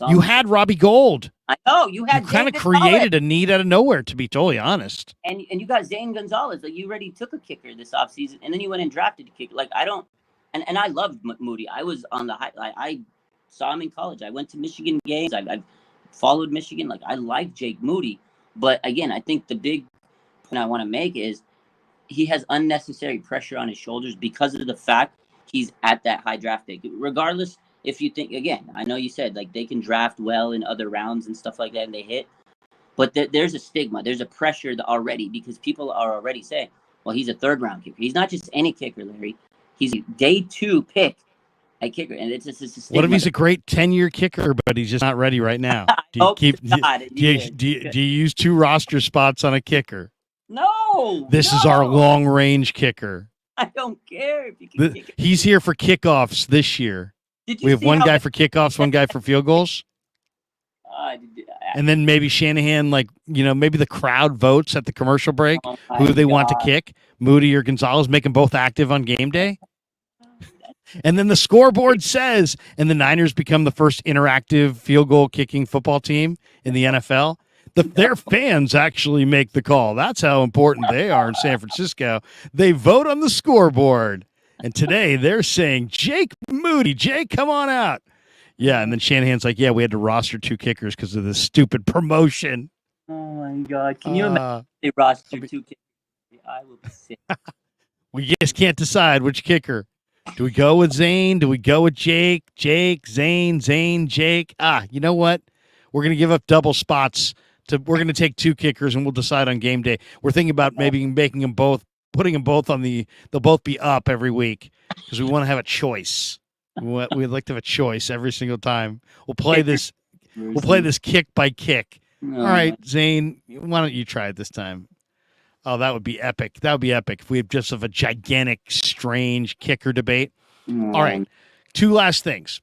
You had Robbie Gould. I know you had. You kind of created a need out of nowhere, to be totally honest. And you got Zane Gonzalez. Like, you already took a kicker this offseason, and then you went and drafted a kicker. Like, I don't. And I loved Moody. I was on the high. I saw him in college. I went to Michigan games. I've followed Michigan. Like, I like Jake Moody. But again, I think the big point I want to make is he has unnecessary pressure on his shoulders because of the fact he's at that high draft pick. Regardless, if you think, again, I know you said, like, they can draft well in other rounds and stuff like that and they hit, but there's a stigma. There's a pressure already, because people are already saying, well, he's a 3rd round kicker. He's not just any kicker, Larry. He's a day 2 pick at kicker. And it's just a stigma. What if he's a great 10-year kicker, but he's just not ready right now? Do you use 2 roster spots on a kicker? No. This is our long-range kicker. I don't care if you can kick it. He's here for kickoffs this year. We have one guy for kickoffs, one guy for field goals. And then maybe Shanahan, maybe the crowd votes at the commercial break Oh who my they want to God. kick, Moody or Gonzalez, make them both active on game day. And then the scoreboard says, and the Niners become the first interactive field goal kicking football team in the NFL. Their fans actually make the call. That's how important they are in San Francisco. They vote on the scoreboard. And today they're saying, Jake Moody, Jake, come on out. Yeah, and then Shanahan's like, yeah, we had to roster 2 kickers because of this stupid promotion. Oh my God! Can you imagine if they roster 2 kickers? I will be sick. We just can't decide which kicker. Do we go with Zane? Do we go with Jake? Jake, Zane, Jake. You know what? We're gonna give up double spots. We're gonna take 2 kickers and we'll decide on game day. We're thinking about maybe making them both, putting them both on they'll both be up every week because we want to have a choice. We'd like to have a choice every single time. We'll play this kick by kick. No. All right, Zane, why don't you try it this time? Oh, that would be epic. That would be epic if we have just a gigantic, strange kicker debate. No. All right, 2 last things.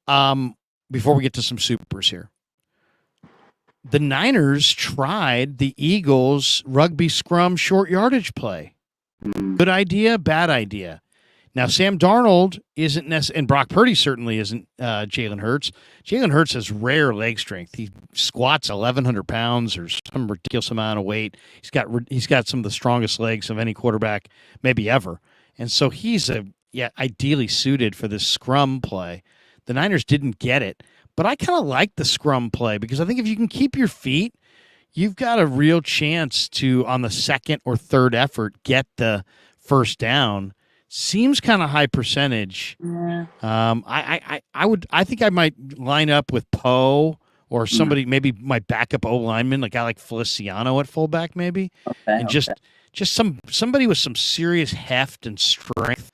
Before we get to some supers here. The Niners tried the Eagles rugby scrum short yardage play. Good idea, bad idea. Now, Sam Darnold isn't necessarily, and Brock Purdy certainly isn't Jalen Hurts. Jalen Hurts has rare leg strength. He squats 1,100 pounds or some ridiculous amount of weight. He's got some of the strongest legs of any quarterback maybe ever. And so he's ideally suited for this scrum play. The Niners didn't get it. But I kind of like the scrum play because I think if you can keep your feet, you've got a real chance to, on the second or third effort, get the first down. Seems kind of high percentage. Yeah. I think I might line up with Poe or somebody, maybe my backup O lineman, like I like Feliciano at fullback, maybe, and just somebody with some serious heft and strength.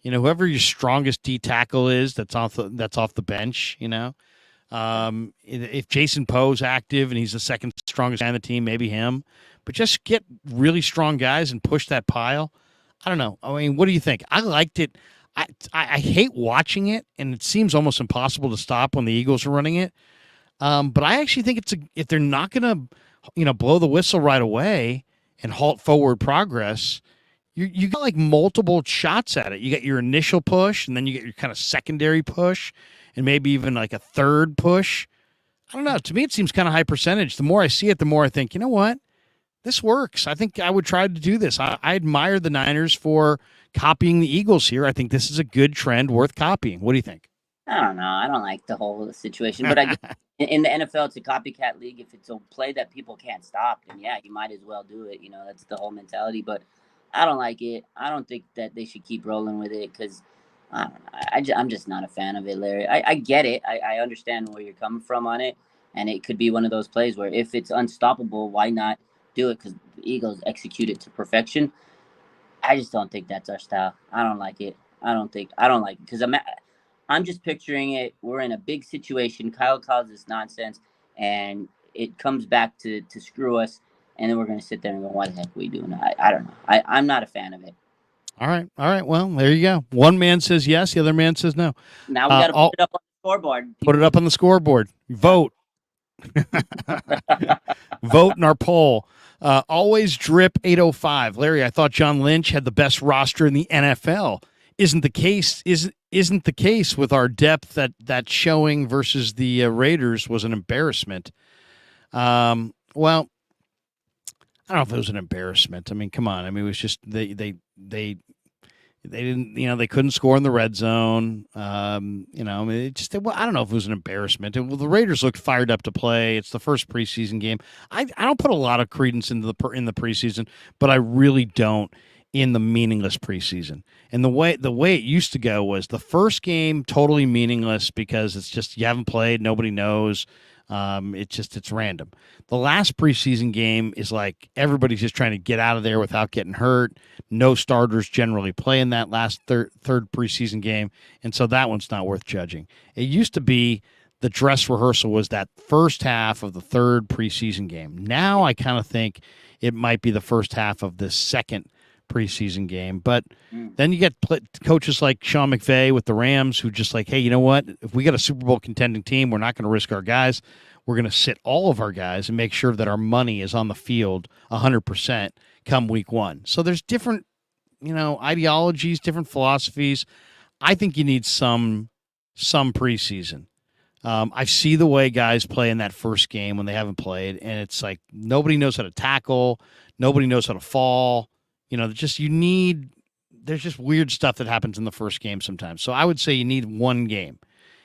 Whoever your strongest D tackle is, that's off the bench. If Jason Poe's active and he's the second strongest guy on the team, maybe him. But just get really strong guys and push that pile. I don't know. I mean, what do you think? I liked it. I hate watching it, and it seems almost impossible to stop when the Eagles are running it. But I actually think if they're not going to, blow the whistle right away and halt forward progress, you got like multiple shots at it. You got your initial push, and then you get your kind of secondary push, and maybe even like a third push. I don't know. To me, it seems kind of high percentage. The more I see it, the more I think, you know what? This works. I think I would try to do this. I admire the Niners for copying the Eagles here. I think this is a good trend worth copying. What do you think? I don't know. I don't like the whole situation. But in the NFL, it's a copycat league. If it's a play that people can't stop, then yeah, you might as well do it. That's the whole mentality. But I don't like it. I don't think that they should keep rolling with it because I don't know. I'm just not a fan of it, Larry. I get it. I understand where you're coming from on it. And it could be one of those plays where if it's unstoppable, why not do it? Because the Eagles execute it to perfection. I just don't think that's our style. I don't like it. I don't like it because I'm just picturing it. We're in a big situation. Kyle calls this nonsense, and it comes back to screw us. And then we're going to sit there and go, why the heck are we doing that? I don't know. I'm not a fan of it. All right. Well, there you go. One man says yes. The other man says no. Now we got to put it up on the scoreboard. Put it up on the scoreboard. Vote. Vote in our poll. Always drip 805. Larry, I thought John Lynch had the best roster in the NFL. Isn't the case with our depth that showing versus the Raiders was an embarrassment. Well, I don't know if it was an embarrassment. I mean, come on. I mean, it was just they didn't, they couldn't score in the red zone. I mean, I don't know if it was an embarrassment. The Raiders looked fired up to play. It's the first preseason game. I don't put a lot of credence in the preseason, but I really don't in the meaningless preseason. And the way it used to go was the first game totally meaningless because it's just you haven't played, nobody knows. It's random. The last preseason game is like everybody's just trying to get out of there without getting hurt. No starters generally play in that last third preseason game, and so that one's not worth judging. It used to be the dress rehearsal was that first half of the third preseason game. Now I kind of think it might be the first half of the second preseason game. But then you get coaches like Sean McVay with the Rams who just like, hey, you know what? If we got a Super Bowl contending team, we're not going to risk our guys. We're going to sit all of our guys and make sure that our money is on the field 100% come week one. So there's different, ideologies, different philosophies. I think you need some preseason. I see the way guys play in that first game when they haven't played, and it's like nobody knows how to tackle, nobody knows how to fall. There's just weird stuff that happens in the first game sometimes. So I would say you need one game.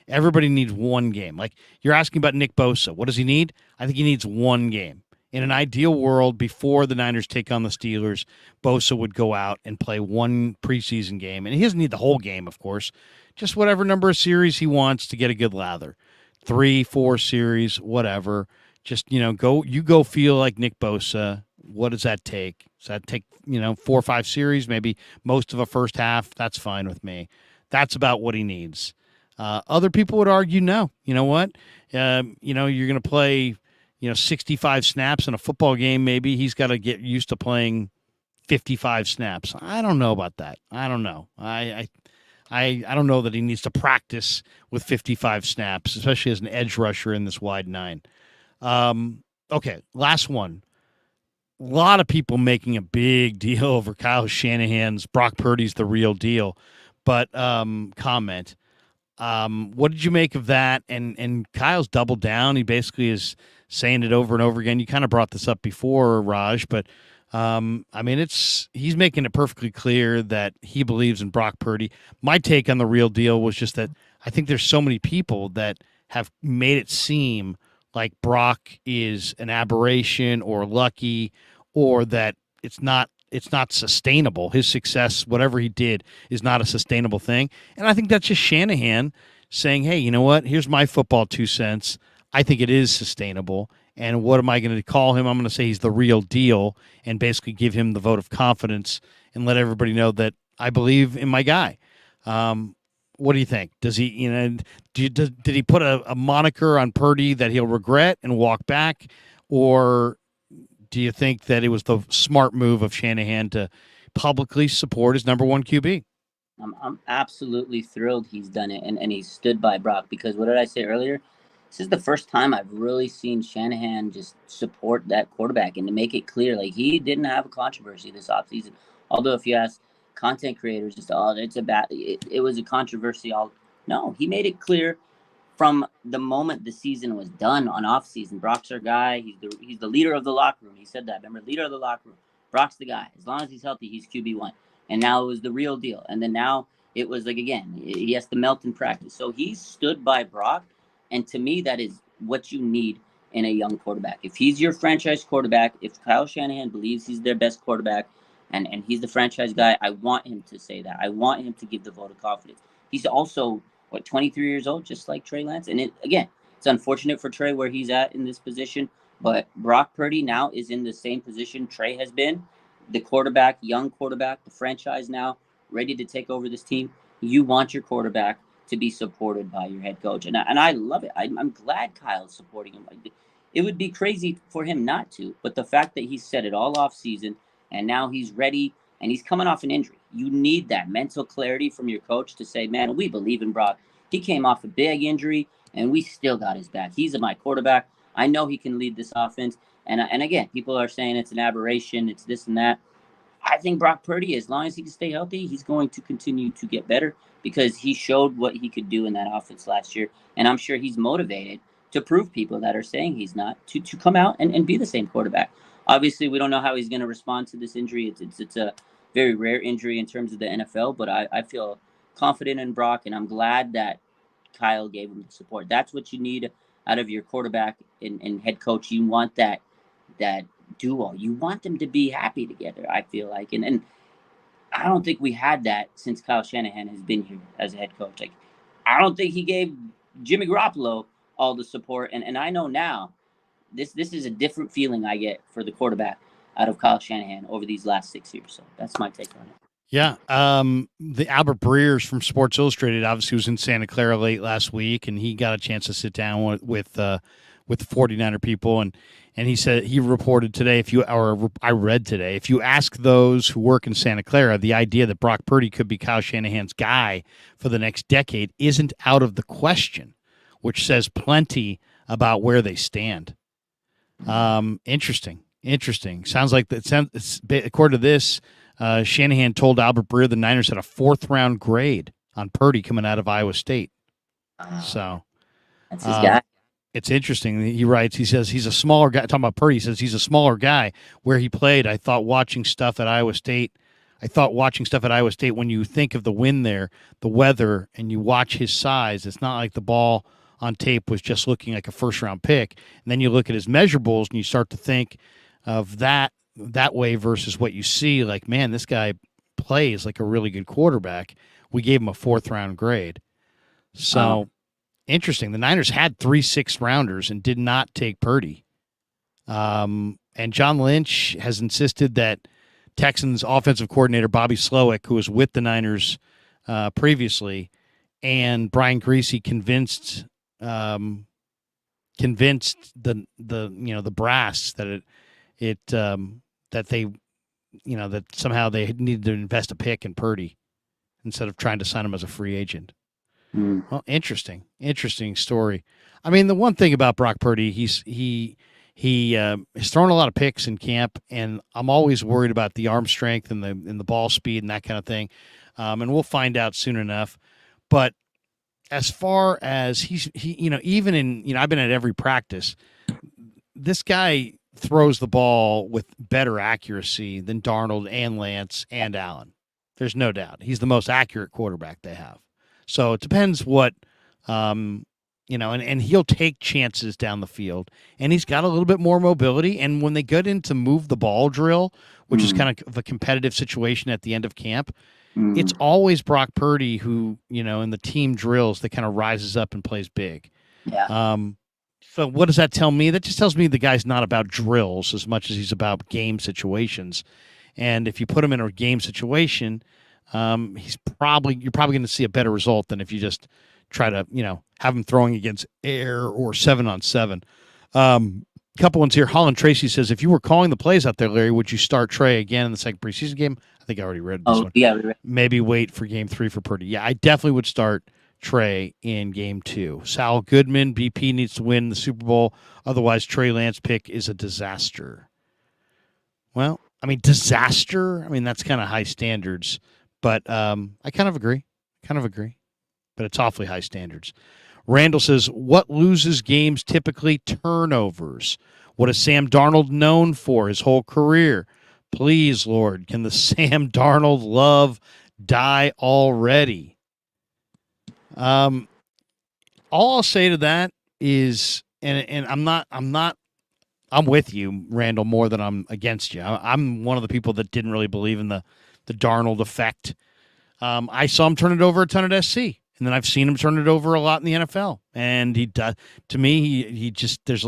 Everybody needs one game. Like you're asking about Nick Bosa. What does he need? I think he needs one game. In an ideal world, before the Niners take on the Steelers, Bosa would go out and play one preseason game. And he doesn't need the whole game, of course. Just whatever number of series he wants to get a good lather. 3, 4 series, whatever. Just, go feel like Nick Bosa. What does that take? Does that take, 4 or 5 series, maybe most of a first half? That's fine with me. That's about what he needs. Other people would argue, no. You know what? You're going to play, 65 snaps in a football game. Maybe he's got to get used to playing 55 snaps. I don't know about that. I don't know. I don't know that he needs to practice with 55 snaps, especially as an edge rusher in this wide 9. Okay, last one. A lot of people making a big deal over Kyle Shanahan's Brock Purdy's the real deal, but comment. What did you make of that? And Kyle's doubled down. He basically is saying it over and over again. You kind of brought this up before, Raj, but he's making it perfectly clear that he believes in Brock Purdy. My take on the real deal was just that I think there's so many people that have made it seem like Brock is an aberration or lucky, or that it's not sustainable. His success, whatever he did, is not a sustainable thing. And I think that's just Shanahan saying, hey, you know what? Here's my football 2 cents. I think it is sustainable. And what am I going to call him? I'm going to say he's the real deal and basically give him the vote of confidence and let everybody know that I believe in my guy. What do you think? Does he, did he put a moniker on Purdy that he'll regret and walk back? Or do you think that it was the smart move of Shanahan to publicly support his number 1 QB? I'm absolutely thrilled he's done it and he stood by Brock, because what did I say earlier? This is the first time I've really seen Shanahan just support that quarterback and to make it clear, like he didn't have a controversy this offseason. Although if you ask content creators, just, it was a controversy. No, he made it clear from the moment the season was done on offseason. Brock's our guy. He's the leader of the locker room. He said that. Remember, leader of the locker room. Brock's the guy. As long as he's healthy, he's QB1. And now it was the real deal. And then now it was like, again, he has to melt in practice. So he stood by Brock. And to me, that is what you need in a young quarterback. If he's your franchise quarterback, if Kyle Shanahan believes he's their best quarterback and he's the franchise guy, I want him to say that. I want him to give the vote of confidence. He's also, 23 years old, just like Trey Lance. And it's unfortunate for Trey where he's at in this position. But Brock Purdy now is in the same position Trey has been. The quarterback, young quarterback, the franchise now, ready to take over this team. You want your quarterback to be supported by your head coach. And I love it. I'm glad Kyle's supporting him. It would be crazy for him not to. But the fact that he said it all off season and now he's ready and he's coming off an injury. You need that mental clarity from your coach to say, man, we believe in Brock. He came off a big injury and we still got his back. He's my quarterback. I know he can lead this offense. And again, people are saying it's an aberration. It's this and that. I think Brock Purdy, as long as he can stay healthy, he's going to continue to get better because he showed what he could do in that offense last year. And I'm sure he's motivated to prove people that are saying he's not to come out and be the same quarterback. Obviously, we don't know how he's going to respond to this injury. It's a very rare injury in terms of the NFL, but I feel confident in Brock, and I'm glad that Kyle gave him the support. That's what you need out of your quarterback and head coach. You want that duo. You want them to be happy together, I feel like. And I don't think we had that since Kyle Shanahan has been here as a head coach. Like, I don't think he gave Jimmy Garoppolo all the support. And I know now this is a different feeling I get for the quarterback out of Kyle Shanahan over these last 6 years. So that's my take on it. Yeah. The Albert Breers from Sports Illustrated obviously was in Santa Clara late last week, and he got a chance to sit down with with the 49er people, and he said he reported today, I read today, if you ask those who work in Santa Clara, the idea that Brock Purdy could be Kyle Shanahan's guy for the next decade isn't out of the question, which says plenty about where they stand. Interesting. Sounds like according to this, Shanahan told Albert Breer the Niners had a 4th-round grade on Purdy coming out of Iowa State. So that's his guy. It's interesting. He writes, he says he's a smaller guy. Talking about Purdy, he says he's a smaller guy. Where he played, I thought watching stuff at Iowa State, when you think of the wind there, the weather, and you watch his size, it's not like the ball on tape was just looking like a first-round pick. And then you look at his measurables, and you start to think of that way versus what you see. Like, man, this guy plays like a really good quarterback. We gave him a 4th-round grade. So interesting. The Niners had 3 6th-rounders and did not take Purdy. And John Lynch has insisted that Texans offensive coordinator Bobby Slowick, who was with the Niners previously, and Brian Griese convinced the brass that that somehow they needed to invest a pick in Purdy instead of trying to sign him as a free agent. Well, interesting story. I mean, the one thing about Brock Purdy, he's thrown a lot of picks in camp, and I'm always worried about the arm strength and the ball speed and that kind of thing. And we'll find out soon enough. But as far as even in I've been at every practice, this guy throws the ball with better accuracy than Darnold and Lance and Allen. There's no doubt. He's the most accurate quarterback they have. So it depends what, and he'll take chances down the field, and he's got a little bit more mobility. And when they get into move the ball drill, which is kind of a competitive situation at the end of camp, it's always Brock Purdy who, in the team drills, that kind of rises up and plays big. Yeah. So what does that tell me? That just tells me the guy's not about drills as much as he's about game situations. And if you put him in a game situation, you're probably going to see a better result than if you just try to, have him throwing against air or 7-on-7. Couple ones here. Holland Tracy says, if you were calling the plays out there, Larry, would you start Trey again in the second preseason game? I think I already read this one. Yeah, we read. Maybe wait for game 3 for Purdy. Yeah, I definitely would start Trey in game 2. Sal Goodman, BP needs to win the Super Bowl. Otherwise, Trey Lance pick is a disaster. Well, I mean, disaster? I mean, that's kind of high standards. But I kind of agree. But it's awfully high standards. Randall says, what loses games typically? Turnovers. What is Sam Darnold known for his whole career? Please, Lord, can the Sam Darnold love die already? All I'll say to that is, and I'm with you, Randall, more than I'm against you. I'm one of the people that didn't really believe in the Darnold effect. I saw him turn it over a ton at SC, and then I've seen him turn it over a lot in the NFL. And he does, to me, he just there's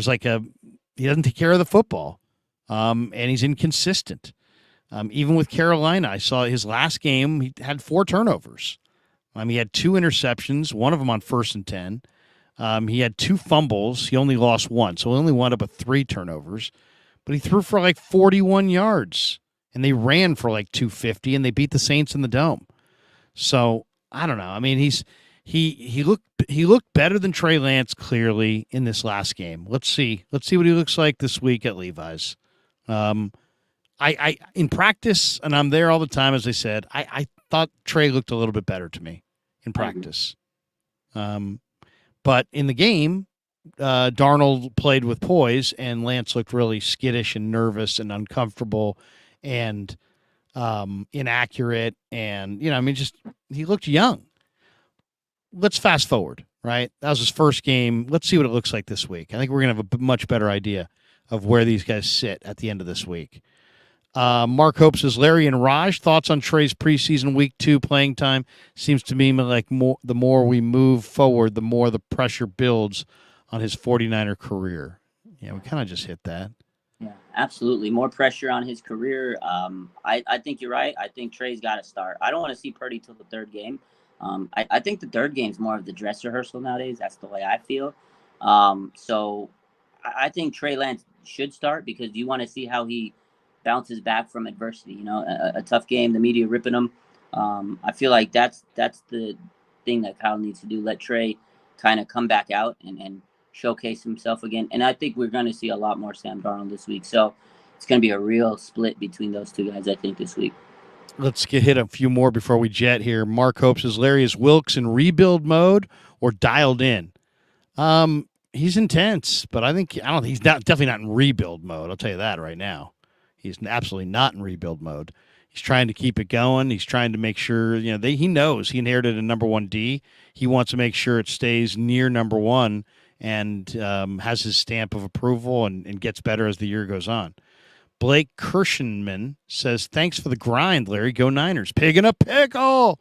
like he doesn't take care of the football, and he's inconsistent. Even with Carolina, I saw his last game, he had 4 turnovers. He had 2 interceptions, one of them on 1st and 10. He had 2 fumbles. He only lost 1, so he only wound up with 3 turnovers. But he threw for like 41 yards. And they ran for like 250, and they beat the Saints in the Dome. So I don't know. I mean, he looked better than Trey Lance clearly in this last game. Let's see what he looks like this week at Levi's. I in practice, and I'm there all the time, as I said. I thought Trey looked a little bit better to me in practice. But in the game, Darnold played with poise, and Lance looked really skittish and nervous and uncomfortable and inaccurate, and he looked young. Let's fast forward, right? That was his first game. Let's see what it looks like this week. I think we're gonna have a much better idea of where these guys sit at the end of this week. Mark Hope says, Larry and Raj, thoughts on Trey's preseason week 2 playing time? Seems to me like the more we move forward, the more the pressure builds on his 49er career. Yeah, we kind of just hit that. Yeah, absolutely. More pressure on his career. I think you're right. I think Trey's got to start. I don't want to see Purdy till the 3rd game. I think the 3rd game is more of the dress rehearsal nowadays. That's the way I feel. So I think Trey Lance should start because you want to see how he bounces back from adversity. You know, a tough game, the media ripping him. I feel like that's the thing that Kyle needs to do. Let Trey kind of come back out and showcase himself again. And I think we're going to see a lot more Sam Darnold this week. So it's going to be a real split between those two guys, I think, this week. Let's hit a few more before we jet here. Mark Hope says, Larry, is Wilkes in rebuild mode or dialed in? He's intense, but I don't think he's definitely not in rebuild mode. I'll tell you that right now. He's absolutely not in rebuild mode. He's trying to keep it going. He's trying to make sure, he knows he inherited a number 1D. He wants to make sure it stays near number 1 and has his stamp of approval and gets better as the year goes on. Blake Kirshenman says, thanks for the grind, Larry. Go Niners. Pig in a pickle.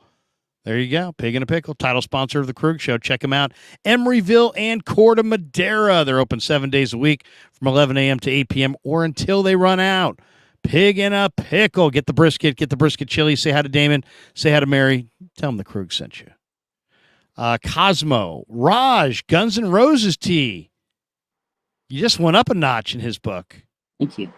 There you go. Pig in a pickle. Title sponsor of the Krueg Show. Check them out. Emeryville and Corte Madera. They're open 7 days a week from 11 a.m. to 8 p.m. or until they run out. Pig in a pickle. Get the brisket. Get the brisket chili. Say hi to Damon. Say hi to Mary. Tell them the Krueg sent you. Cosmo. Raj. Guns N' Roses tea. You just went up a notch in his book. Thank you.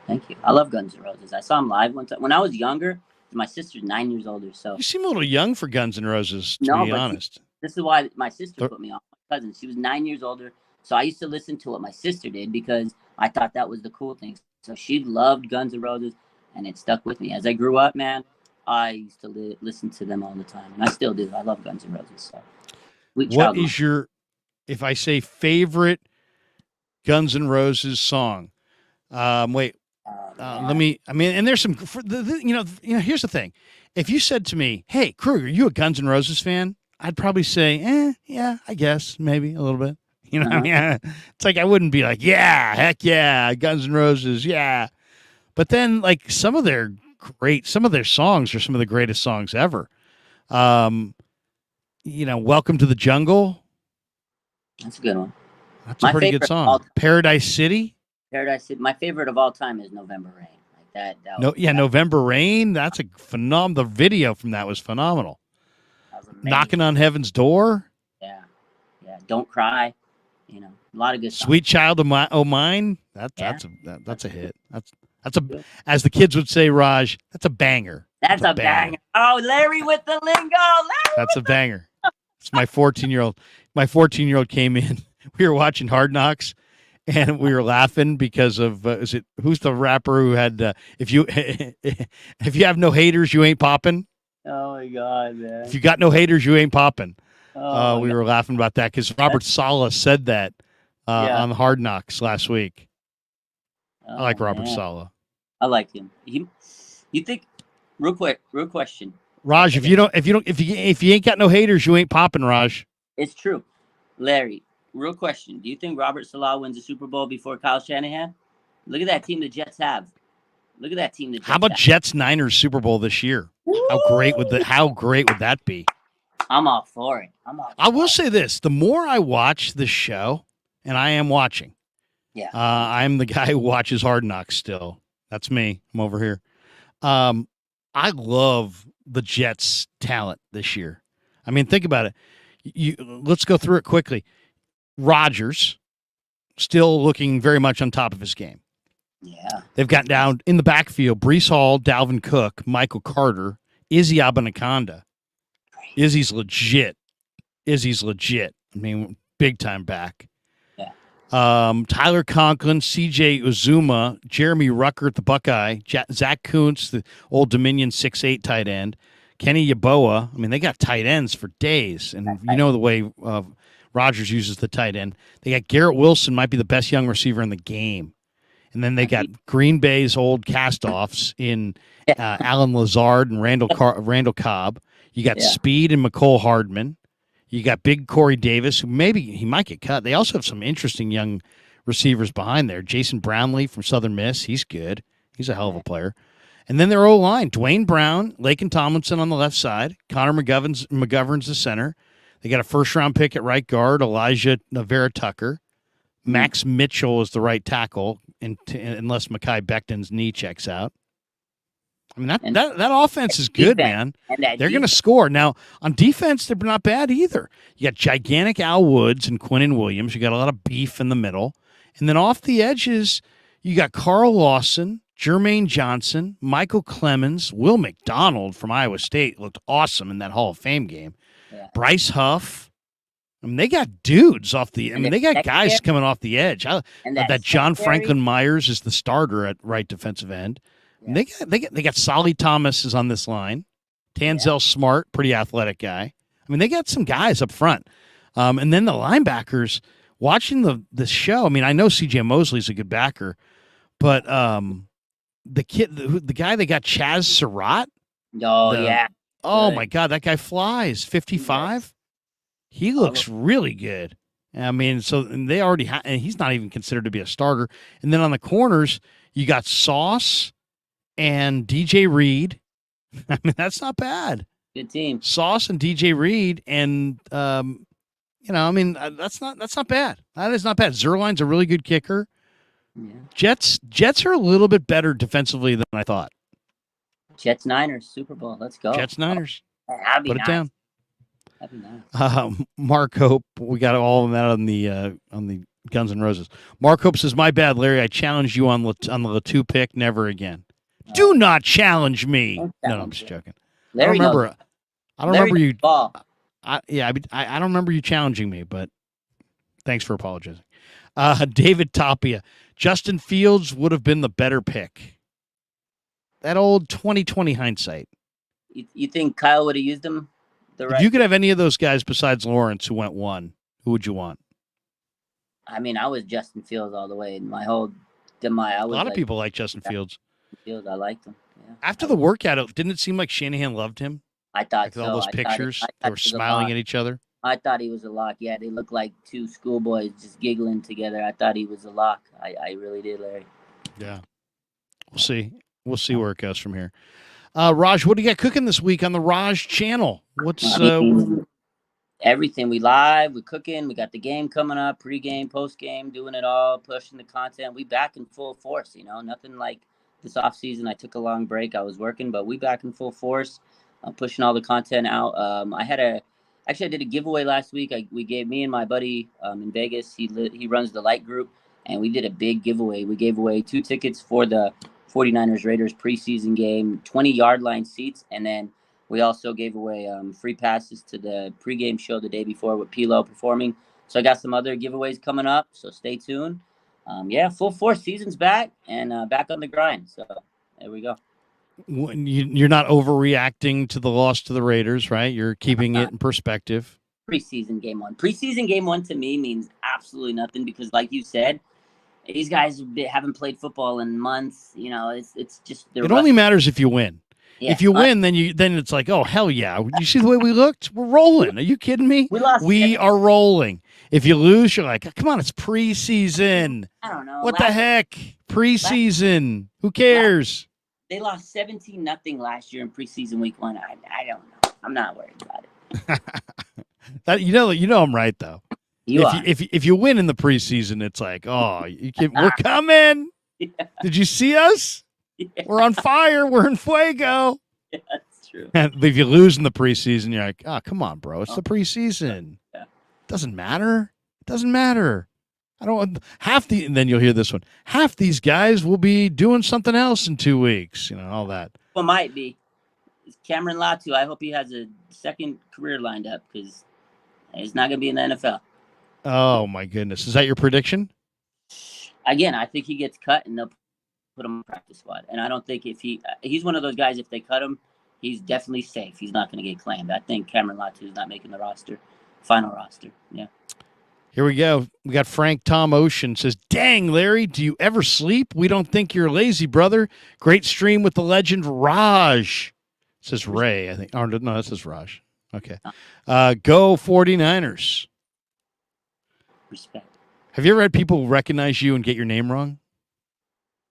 I love Guns N' Roses. I saw him live one time when I was younger. My sister's 9 years older, so you seem a little young for Guns N' Roses, to be honest. This is why my sister put me on. My cousin, she was 9 years older, so I used to listen to what my sister did because I thought that was the cool thing. So she loved Guns N' Roses, and it stuck with me as I grew up. Man, I used to listen to them all the time, and I still do. I love Guns N' Roses. So, what is your, if I say favorite Guns N' Roses song? Let me. I mean, and there's some. Here's the thing. If you said to me, "Hey, Krueg, are you a Guns N' Roses fan?" I'd probably say, yeah, I guess, maybe a little bit. Yeah. It's like I wouldn't be like, yeah, heck yeah, Guns N' Roses, yeah. But then, like some of their songs are some of the greatest songs ever. Welcome to the Jungle. That's a good one. That's a pretty good song. Paradise City. My favorite of all time is November Rain. Like that. November Rain. That's a phenomenal. The video from that was phenomenal. That was Knocking on Heaven's Door. Yeah. Don't Cry. A lot of good songs. Sweet Child of Mine. That's a hit. That's a, as the kids would say, Raj. That's a banger. That's a banger. Oh, Larry with the lingo. That's a banger. It's my 14-year-old. My 14-year-old came in. We were watching Hard Knocks. And we were laughing because of who's the rapper who had if you have no haters you ain't popping. Oh my God, man! If you got no haters you ain't popping. We were laughing about that because Robert Saleh said that on Hard Knocks last week. I like Robert Saleh. I like him. You think? Real question, Raj. If you ain't got no haters you ain't popping, Raj. It's true, Larry. Real question. Do you think Robert Saleh wins the Super Bowl before Kyle Shanahan? Look at that team the Jets have. How about Jets Niners Super Bowl this year? Woo! How great would that be? I'm all for it. I will say this. The more I watch this show, and I am watching. Yeah. I'm the guy who watches Hard Knocks still. That's me. I'm over here. I love the Jets' talent this year. I mean, think about it. Let's go through it quickly. Rodgers still looking very much on top of his game. Yeah. They've got down in the backfield Breece Hall, Dalvin Cook, Michael Carter, Izzy Abaniconda. Izzy's legit. I mean, big time back. Yeah. Tyler Conklin, CJ Uzuma, Jeremy Ruckert, the Buckeye, Zach Kuntz, the Old Dominion 6'8" tight end, Kenny Yeboah. I mean, they got tight ends for days. And the way Rodgers uses the tight end. They got Garrett Wilson, might be the best young receiver in the game. And then they got Green Bay's old cast-offs in Alan Lazard and Randall Cobb. You got Speed and McCole Hardman. You got big Corey Davis, who maybe he might get cut. They also have some interesting young receivers behind there. Jason Brownlee from Southern Miss. He's good. He's a hell of a player. And then their O-line, Dwayne Brown, Laken Tomlinson on the left side, Connor McGovern's the center. They got a first-round pick at right guard, Elijah Vera Tucker. Max Mitchell is the right tackle, unless Mekhi Becton's knee checks out. I mean, And that offense is good, man. And that They're going to score. Now, on defense, they're not bad either. You got gigantic Al Woods and Quinnen Williams. You got a lot of beef in the middle. And then off the edges, you got Carl Lawson, Jermaine Johnson, Michael Clemens, Will McDonald from Iowa State looked awesome in that Hall of Fame game. Yeah. Bryce Huff. I mean, they got dudes off the. I mean, they got guys coming off the edge. That John Franklin Myers is the starter at right defensive end. Yeah. And they got Solly Thomas is on this line. Tanzel Smart, pretty athletic guy. I mean, they got some guys up front. And then the linebackers. Watching the show, I mean, I know C.J. Mosley's a good backer, but the guy they got, Chaz Surratt. Oh my God, that guy flies. 55. He looks really good. I mean, so they already and he's not even considered to be a starter. And then on the corners, you got Sauce and DJ Reed. I mean, that's not bad. Good team. Sauce and DJ Reed, and I mean, that's not bad. That is not bad. Zerline's a really good kicker. Yeah. Jets are a little bit better defensively than I thought. Jets Niners Super Bowl. Let's go. Jets Niners. That'd be Put nice. It down. That'd be nice. Mark Hope, we got all of that on the Guns N' Roses. Mark Hope says, "My bad, Larry. I challenged you on the Latu pick. Never again. Do not challenge me." No, I'm just joking. Larry I don't remember you. Ball. I don't remember you challenging me, but thanks for apologizing. David Tapia, Justin Fields would have been the better pick. That old 2020 hindsight. You think Kyle would have used him? If you could have any of those guys besides Lawrence who went 1, who would you want? I mean, I was Justin Fields all the way. A lot of people like Justin Fields. I liked him. Yeah. After the workout, didn't it seem like Shanahan loved him? I thought so. All those pictures, they were smiling at each other. I thought he was a lock. Yeah, they looked like two schoolboys just giggling together. I thought he was a lock. I really did, Larry. Yeah. We'll see. We'll see where it goes from here. Raj, what do you got cooking this week on the Raj channel? What's everything? We live, we cooking, we got the game coming up, pregame, postgame, doing it all, pushing the content. We back in full force, nothing like this off season. I took a long break. I was working, but we back in full force. I'm pushing all the content out. I did a giveaway last week. We gave me and my buddy in Vegas. He runs the Light Group, and we did a big giveaway. We gave away 2 tickets for the 49ers Raiders preseason game, 20-yard line seats, and then we also gave away free passes to the pregame show the day before with Pilo performing. So I got some other giveaways coming up, so stay tuned. Full force, season's back and back on the grind. So there we go. You're not overreacting to the loss to the Raiders, right? You're keeping it in perspective. Preseason game one to me means absolutely nothing because, like you said, these guys haven't played football in months. It's just it only matters if you win. Yeah. If you win, then it's like, oh hell yeah! You see the way we looked? We're rolling. Are you kidding me? We are rolling. If you lose, you're like, come on, it's preseason. I don't know. What the heck? Preseason. Who cares? They lost 17-0 last year in preseason week 1. I don't know. I'm not worried about it. You know I'm right though. If you win in the preseason, it's like, oh, we're coming. Yeah. Did you see us? Yeah. We're on fire. We're in fuego. Yeah, that's true. And if you lose in the preseason, you're like, oh, come on, bro. It's the preseason. Yeah. Doesn't matter. It doesn't matter. And then you'll hear this one. Half these guys will be doing something else in 2 weeks. All that. Well, might be. Cameron Latu, I hope he has a second career lined up because he's not going to be in the NFL. Oh, my goodness. Is that your prediction? Again, I think he gets cut and they'll put him on the practice squad. And I don't think he's one of those guys, if they cut him, he's definitely safe. He's not going to get claimed. I think Cameron Latu is not making the final roster. Yeah. Here we go. We got Frank Tom Ocean says, dang, Larry, do you ever sleep? We don't think you're lazy, brother. Great stream with the legend Raj. It says Ray, I think. Oh, no, that says Raj. Okay. Go 49ers. Respect. Have you ever had people recognize you and get your name wrong?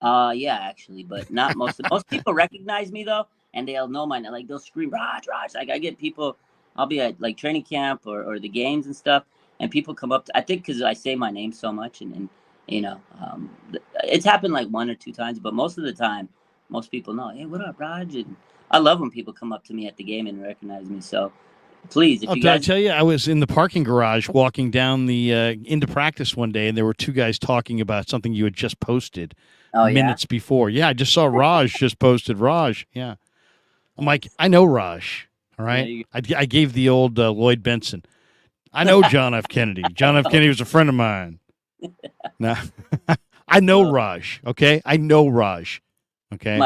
Yeah, actually, but not most. Most people recognize me though, and they'll know my name. Like they'll scream Raj. Like I get people. I'll be at like training camp or the games and stuff, and people come up. I think because I say my name so much, and it's happened like 1 or 2 times, but most of the time most people know, hey, what up, Raj? And I love when people come up to me at the game and recognize me. So please, if you Did I guys, tell you I was in the parking garage walking down the into practice one day, and there were two guys talking about something you had just posted oh yeah, minutes before. Yeah, I just saw Raj just posted Raj. Yeah, I'm like, I know Raj. All yeah, right, I gave the old Lloyd Benson. I know John F. Kennedy. John F. Kennedy was a friend of mine. Nah, I know Raj. Okay, I know Raj. Okay.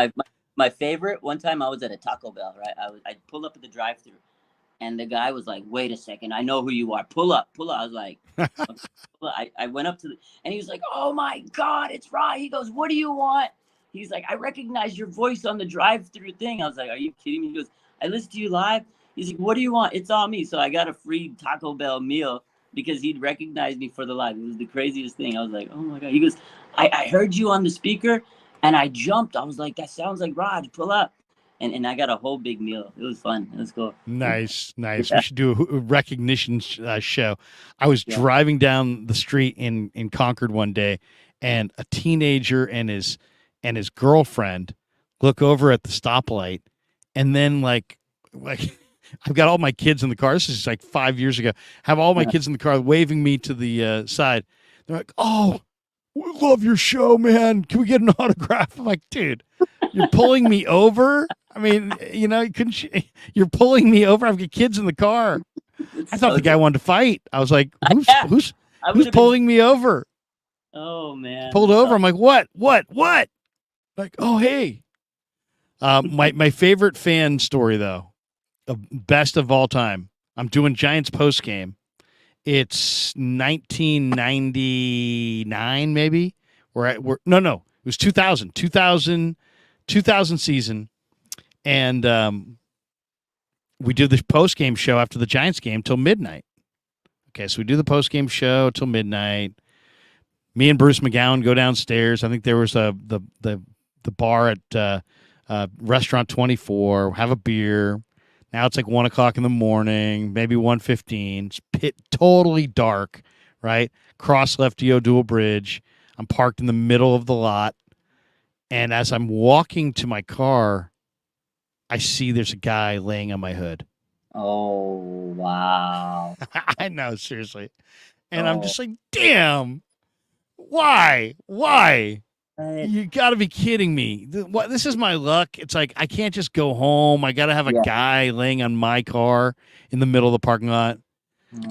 my favorite. One time I was at a Taco Bell, right? I pulled up at the drive-thru, and the guy was like, "Wait a second, I know who you are. Pull up, pull up." I was like, okay, pull up. I went up to the, and he was like, "Oh my God, it's Raj." He goes, "What do you want?" He's like, "I recognize your voice on the drive-thru thing." I was like, "Are you kidding me?" He goes, "I listen to you live." He's like, "What do you want?" It's on me. So I got a free Taco Bell meal because he'd recognized me for the live. It was the craziest thing. I was like, "Oh my God." He goes, I heard you on the speaker and I jumped. I was like, "That sounds like Raj. Pull up." And I got a whole big meal. It was fun. It was cool. Nice. Yeah. We should do a recognition show. I was driving down the street in Concord one day, and a teenager and his girlfriend look over at the stoplight, and then like I've got all my kids in the car. This is like 5 years ago. Have all my kids in the car waving me to the side. They're like, "Oh, we love your show, man. Can we get an autograph?" I'm like, "Dude, you're pulling me over." I mean, you're pulling me over. I've got kids in the car. I thought the guy wanted to fight. I was like, who's pulling me over? Oh man. Pulled over. I'm like, what? Like, oh, hey. My favorite fan story though, best of all time. I'm doing Giants post game. It's 1999 maybe. It was 2000 season. And we do the post-game show after the Giants game till midnight. Okay, so we do the post-game show till midnight. Me and Bruce McGowan go downstairs. I think there was the bar at Restaurant 24. Have a beer. Now it's like 1 o'clock in the morning, maybe 1:15. It's totally dark, right? Cross lefty O'Doul Bridge. I'm parked in the middle of the lot. And as I'm walking to my car, I see there's a guy laying on my hood. Oh, wow. I know, seriously. And I'm just like, damn, why? You got to be kidding me. This is my luck. It's like, I can't just go home. I got to have a guy laying on my car in the middle of the parking lot.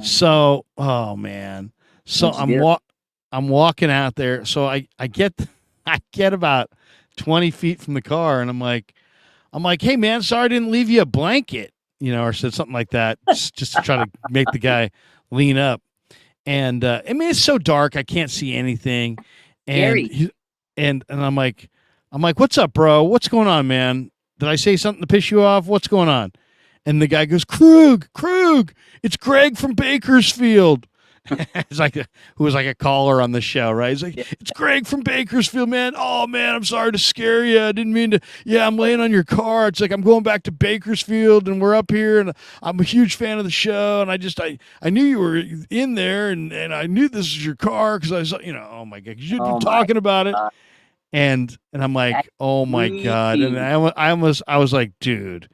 So, oh, man. So I'm walking out there. So I get about 20 feet from the car, and I'm like, "Hey man, sorry I didn't leave you a blanket," or said something like that, just to try to make the guy lean up. And I mean, it's so dark, I can't see anything. And and I'm like, "What's up, bro? What's going on, man? Did I say something to piss you off? What's going on?" And the guy goes, Krueg, it's Greg from Bakersfield." It's like who was like a caller on the show, right? He's like, "It's Greg from Bakersfield, man. Oh man, I'm sorry to scare you. I didn't mean to. Yeah, I'm laying on your car. It's like I'm going back to Bakersfield, and we're up here, and I'm a huge fan of the show, and I knew you were in there, and I knew this was your car because I saw, oh my god, you've been talking about it." And I'm like, "Oh my god!" And I was like, "Dude,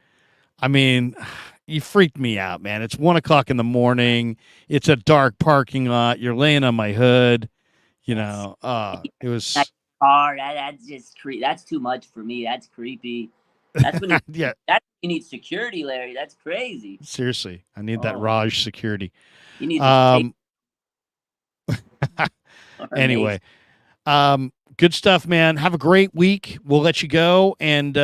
I mean." You freaked me out, man. It's 1 o'clock in the morning. It's a dark parking lot. You're laying on my hood. It was car. That's just that's too much for me. That's creepy. That's when you need security, Larry. That's crazy. Seriously, I need that Raj security. You need to anyway, good stuff, man. Have a great week. We'll let you go, and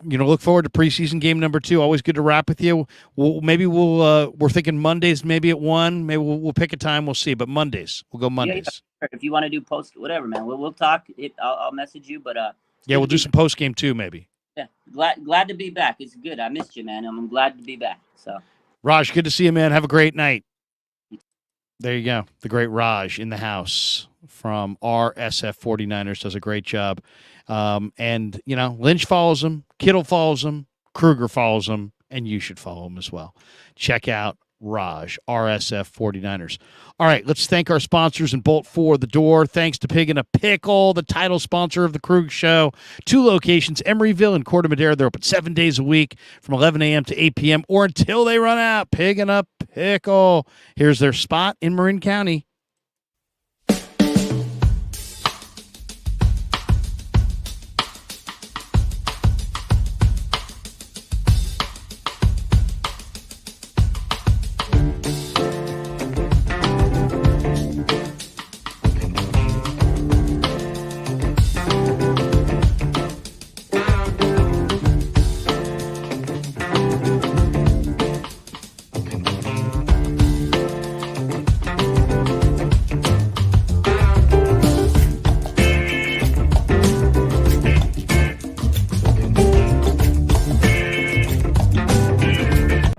look forward to preseason game number 2. Always good to wrap with you. We're thinking Mondays, maybe at 1. Maybe we'll pick a time. We'll see. But Mondays, we'll go Mondays. Yeah, if you want to do post, whatever, man. We'll talk. I'll message you. But we'll do some post game too, maybe. Yeah, glad to be back. It's good. I missed you, man. I'm glad to be back. So, Raj, good to see you, man. Have a great night. There you go. The great Raj in the house from RSF 49ers does a great job. And, Lynch follows him, Kittle follows him, Krueger follows him, and you should follow him as well. Check out Raj, RSF 49ers. All right, let's thank our sponsors and bolt for the door. Thanks to Pig and a Pickle, the title sponsor of the Krueg Show. 2 locations, Emeryville and Corte Madera. They're open 7 days a week from 11 a.m. to 8 p.m. or until they run out. Pig and a Pickle. Here's their spot in Marin County.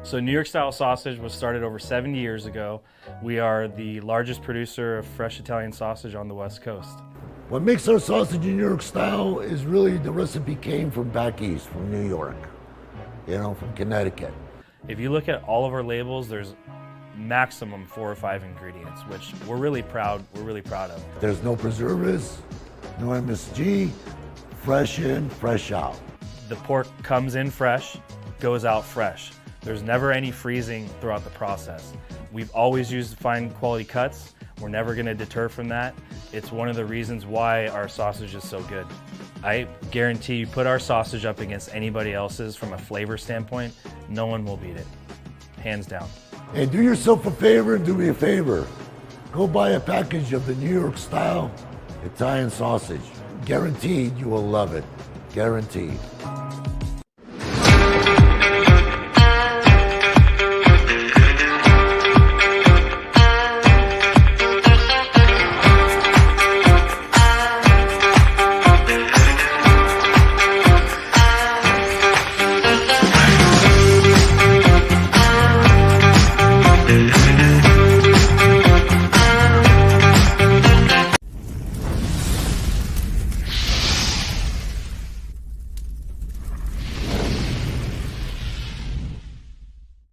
So New York style sausage was started over 70 years ago. We are the largest producer of fresh Italian sausage on the West Coast. What makes our sausage in New York style is really the recipe came from back east, from New York, from Connecticut. If you look at all of our labels, there's maximum 4 or 5 ingredients, which we're really proud of. There's no preservatives, no MSG, fresh in, fresh out. The pork comes in fresh, goes out fresh. There's never any freezing throughout the process. We've always used fine quality cuts. We're never going to deter from that. It's one of the reasons why our sausage is so good. I guarantee you put our sausage up against anybody else's from a flavor standpoint, no one will beat it, hands down. Hey, do yourself a favor and do me a favor. Go buy a package of the New York style Italian sausage. Guaranteed you will love it. Guaranteed.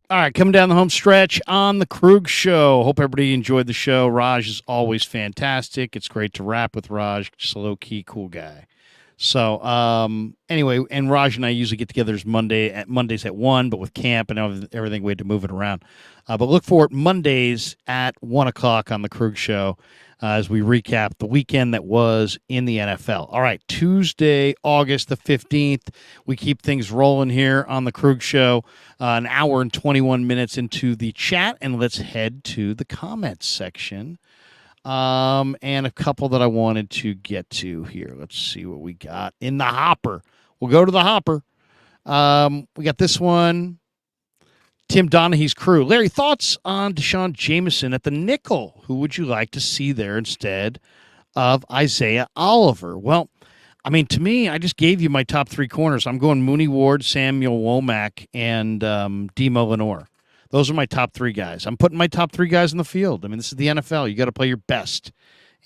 All right, coming down the home stretch on the Krueg Show. Hope everybody enjoyed the show. Raj is always fantastic. It's great to rap with Raj. Just a low-key cool guy. So anyway, and Raj and I usually get together Mondays at 1, but with camp and everything, we had to move it around. But look for it Mondays at 1 o'clock on the Krueg Show as we recap the weekend that was in the NFL. All right, Tuesday, August the 15th, we keep things rolling here on the Krueg Show. An hour and 21 minutes into the chat, and let's head to the comments section. And a couple that I wanted to get to here. Let's see what we got in the hopper. We'll go to the hopper. We got this one. Tim Donaghy's crew. Larry, thoughts on Deshaun Jameson at the nickel? Who would you like to see there instead of Isaiah Oliver? Well, I mean, to me, I just gave you my top 3 corners. I'm going Mooney Ward, Samuel Womack, and Demo Lenore. Those are my top 3 guys. I'm putting my top 3 guys in the field. I mean, this is the NFL. You got to play your best.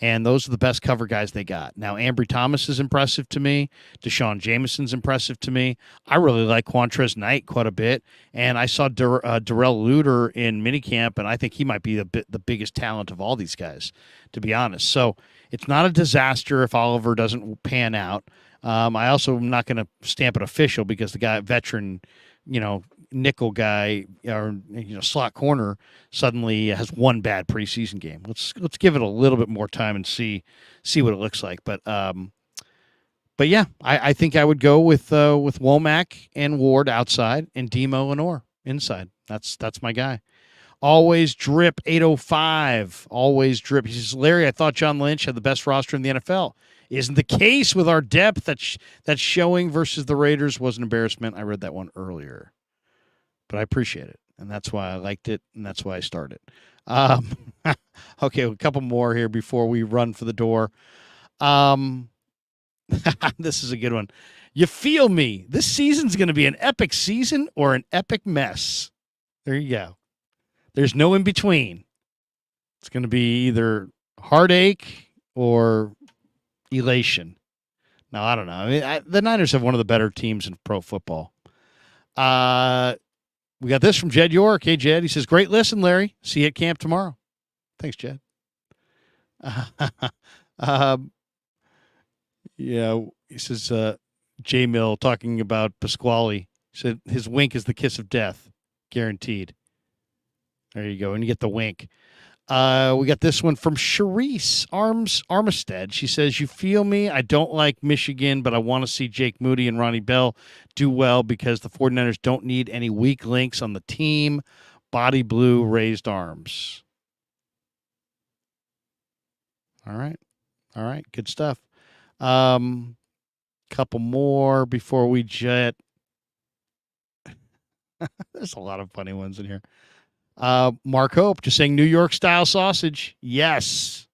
And those are the best cover guys they got. Now, Ambry Thomas is impressive to me. Deshaun Jameson's impressive to me. I really like Quantrez Knight quite a bit. And I saw Darrell Luter in minicamp, and I think he might be the biggest talent of all these guys, to be honest. So it's not a disaster if Oliver doesn't pan out. I also am not going to stamp it official because the guy, veteran, nickel guy or slot corner suddenly has one bad preseason game. Let's give it a little bit more time and see what it looks like. But yeah, I think I would go with Womack and Ward outside and Demo Lenore inside. That's my guy. Always Drip 805. Always Drip. He says, Larry, I thought John Lynch had the best roster in the NFL. Isn't the case with our depth that's showing versus the Raiders was an embarrassment. I read that one earlier. But I appreciate it, and that's why I liked it, and that's why I started. Okay, a couple more here before we run for the door. This is a good one. You feel me? This season's going to be an epic season or an epic mess. There you go. There's no in between. It's going to be either heartache or elation. Now, I don't know. I mean, the Niners have one of the better teams in pro football. We got this from Jed York. Hey, Jed. He says, great listen, Larry. See you at camp tomorrow. Thanks, Jed. Yeah, he says, J Mill talking about Pasquale. He said his wink is the kiss of death. Guaranteed. There you go. And you get the wink. We got this one from Charisse Armistead. She says, you feel me? I don't like Michigan, but I want to see Jake Moody and Ronnie Bell do well because the 49ers don't need any weak links on the team. Body blue, raised arms. All right. Good stuff. Couple more before we jet. There's a lot of funny ones in here. Mark Hope just saying New York style sausage. Yes.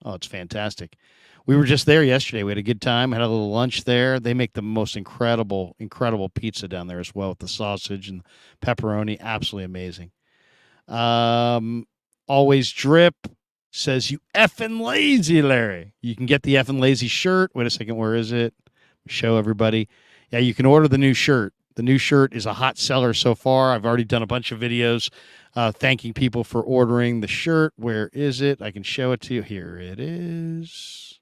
Oh, it's fantastic. We were just there yesterday. We had a good time. Had a little lunch there. They make the most incredible pizza down there as well with the sausage and pepperoni. Absolutely amazing. Always Drip says, you effing lazy, Larry. You can get the effing lazy shirt. Wait a second. Where is it? Show everybody. Yeah, you can order the new shirt. The new shirt is a hot seller so far. I've already done a bunch of videos thanking people for ordering the shirt. Where is it? I can show it to you. Here it is.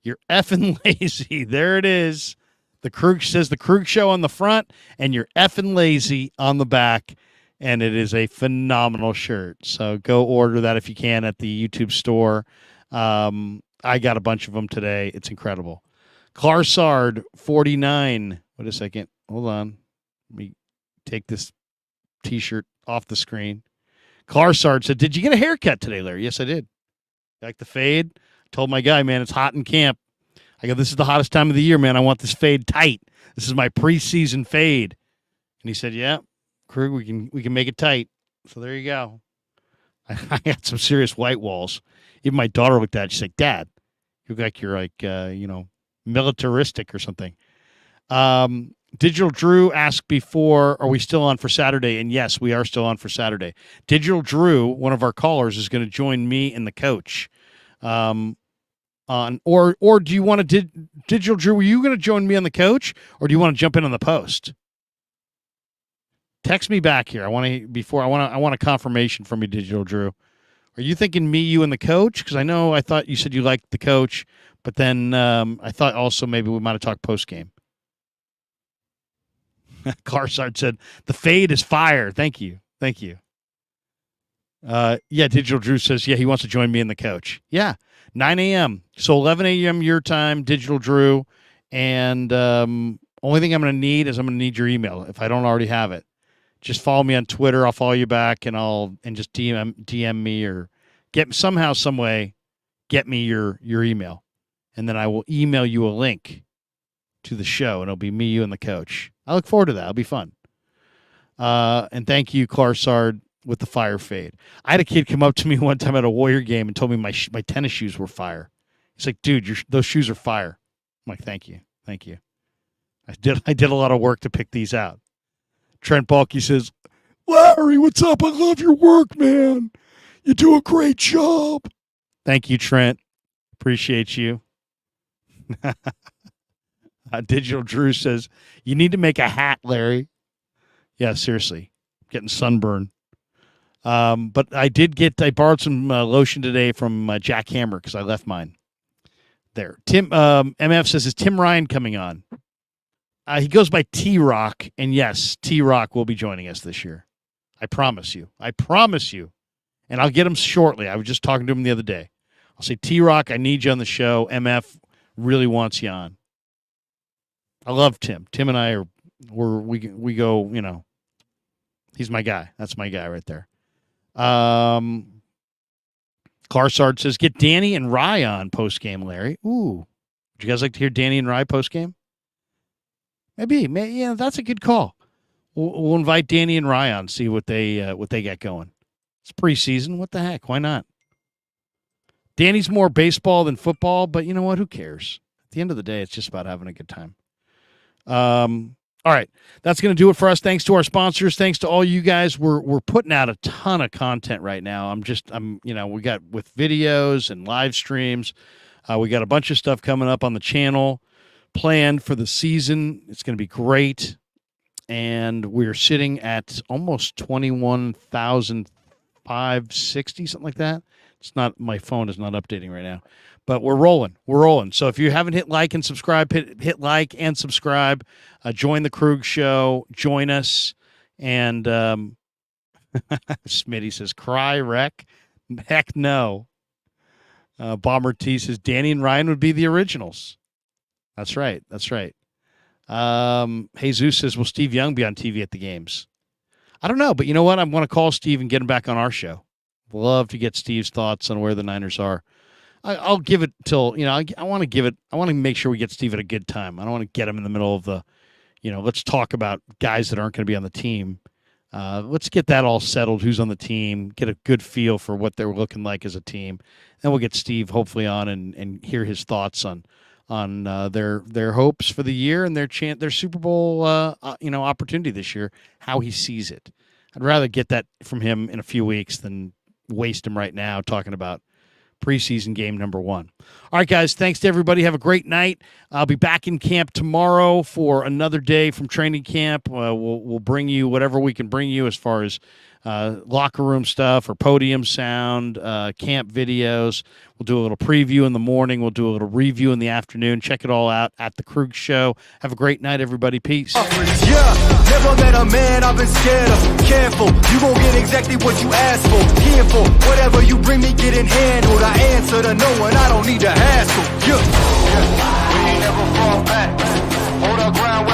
You're effing lazy. There it is. The Krueg says the Krueg Show on the front, and you're effing lazy on the back. And it is a phenomenal shirt. So go order that if you can at the YouTube store. I got a bunch of them today. It's incredible. Clarsard 49. Wait a second. Hold on. Let me take this T-shirt off the screen. Clarsard said, did you get a haircut today, Larry? Yes, I did. Like the fade? I told my guy, man, it's hot in camp. I go, this is the hottest time of the year, man. I want this fade tight. This is my preseason fade. And he said, yeah, Krueg, we can make it tight. So there you go. I got some serious white walls. Even my daughter looked at it. She's like, Dad, you look like you're like, militaristic or something. Digital Drew asked before, are we still on for Saturday? And yes, we are still on for Saturday. Digital Drew, one of our callers, is going to join me and the coach. Or do you want to Digital Drew, were you going to join me on the coach, or do you want to jump in on the post? Text me back here. I want a confirmation from you, Digital Drew. Are you thinking me, you, and the coach? Because I thought you said you liked the coach, but then I thought also maybe we might have talked post game. Carsard said the fade is fire. Thank you. Yeah, Digital Drew says he wants to join me and the coach. Yeah, 9 a.m. So 11 a.m. your time, Digital Drew, and only thing I'm going to need is I'm going to need your email if I don't already have it. Just follow me on Twitter. I'll follow you back, and just DM me or somehow, some way, get me your email, and then I will email you a link to the show, and it'll be me, you, and the coach. I look forward to that. It'll be fun. And thank you, Clarsard, with the fire fade. I had a kid come up to me one time at a Warrior game and told me my tennis shoes were fire. He's like, dude, those shoes are fire. I'm like, thank you. I did a lot of work to pick these out. Trent Balky says, Larry, what's up? I love your work, man. You do a great job. Thank you, Trent. Appreciate you. Digital Drew says, you need to make a hat, Larry. Yeah, seriously. Getting sunburn. But I borrowed some lotion today from Jack Hammer because I left mine there. Tim MF says, is Tim Ryan coming on? He goes by T-Rock, and yes, T-Rock will be joining us this year. I promise you. And I'll get him shortly. I was just talking to him the other day. I'll say, T-Rock, I need you on the show. MF really wants you on. I love Tim. Tim and I we go, he's my guy. That's my guy right there. Carsard says, get Danny and Rye on post-game, Larry. Ooh. Would you guys like to hear Danny and Rye post-game? Maybe. Yeah, that's a good call. We'll invite Danny and Rye on, see what they got going. It's preseason. What the heck? Why not? Danny's more baseball than football, but you know what? Who cares? At the end of the day, it's just about having a good time. All right. That's going to do it for us. Thanks to our sponsors. Thanks to all you guys. We're putting out a ton of content right now. We got with videos and live streams. We got a bunch of stuff coming up on the channel planned for the season. It's going to be great. and we're sitting at almost 21,560, something like that. It's not, my phone is not updating right now, but we're rolling. We're rolling. So if you haven't hit like and subscribe, hit like and subscribe. Join the Krueg Show. Join us. And Smitty says, cry wreck. Heck no. Bomber T says, Danny and Ryan would be the originals. That's right. That's right. Jesus says, will Steve Young be on TV at the games? I don't know, but you know what? I'm going to call Steve and get him back on our show. Love to get Steve's thoughts on where the Niners are. I'll give it till, I want to make sure we get Steve at a good time. I don't want to get him in the middle of the, let's talk about guys that aren't going to be on the team. Let's get that all settled, who's on the team, get a good feel for what they're looking like as a team. Then we'll get Steve hopefully on and hear his thoughts on their hopes for the year and their Super Bowl opportunity this year, how he sees it. I'd rather get that from him in a few weeks than waste him right now talking about preseason game number 1. All right, guys, thanks to everybody. Have a great night. I'll be back in camp tomorrow for another day from training camp. We'll bring you whatever we can bring you as far as locker room stuff or podium sound, camp videos. We'll do a little preview in the morning. We'll do a little review in the afternoon. Check it all out at the Krueg Show. Have a great night, everybody. Peace. Yeah, never met a man I've been scared of. Careful, you gon' get exactly what you asked for. Here for whatever you bring me, getting handled. I answer to no one, I don't need to hassle. Yeah, we ain't never fall back. Hold our ground.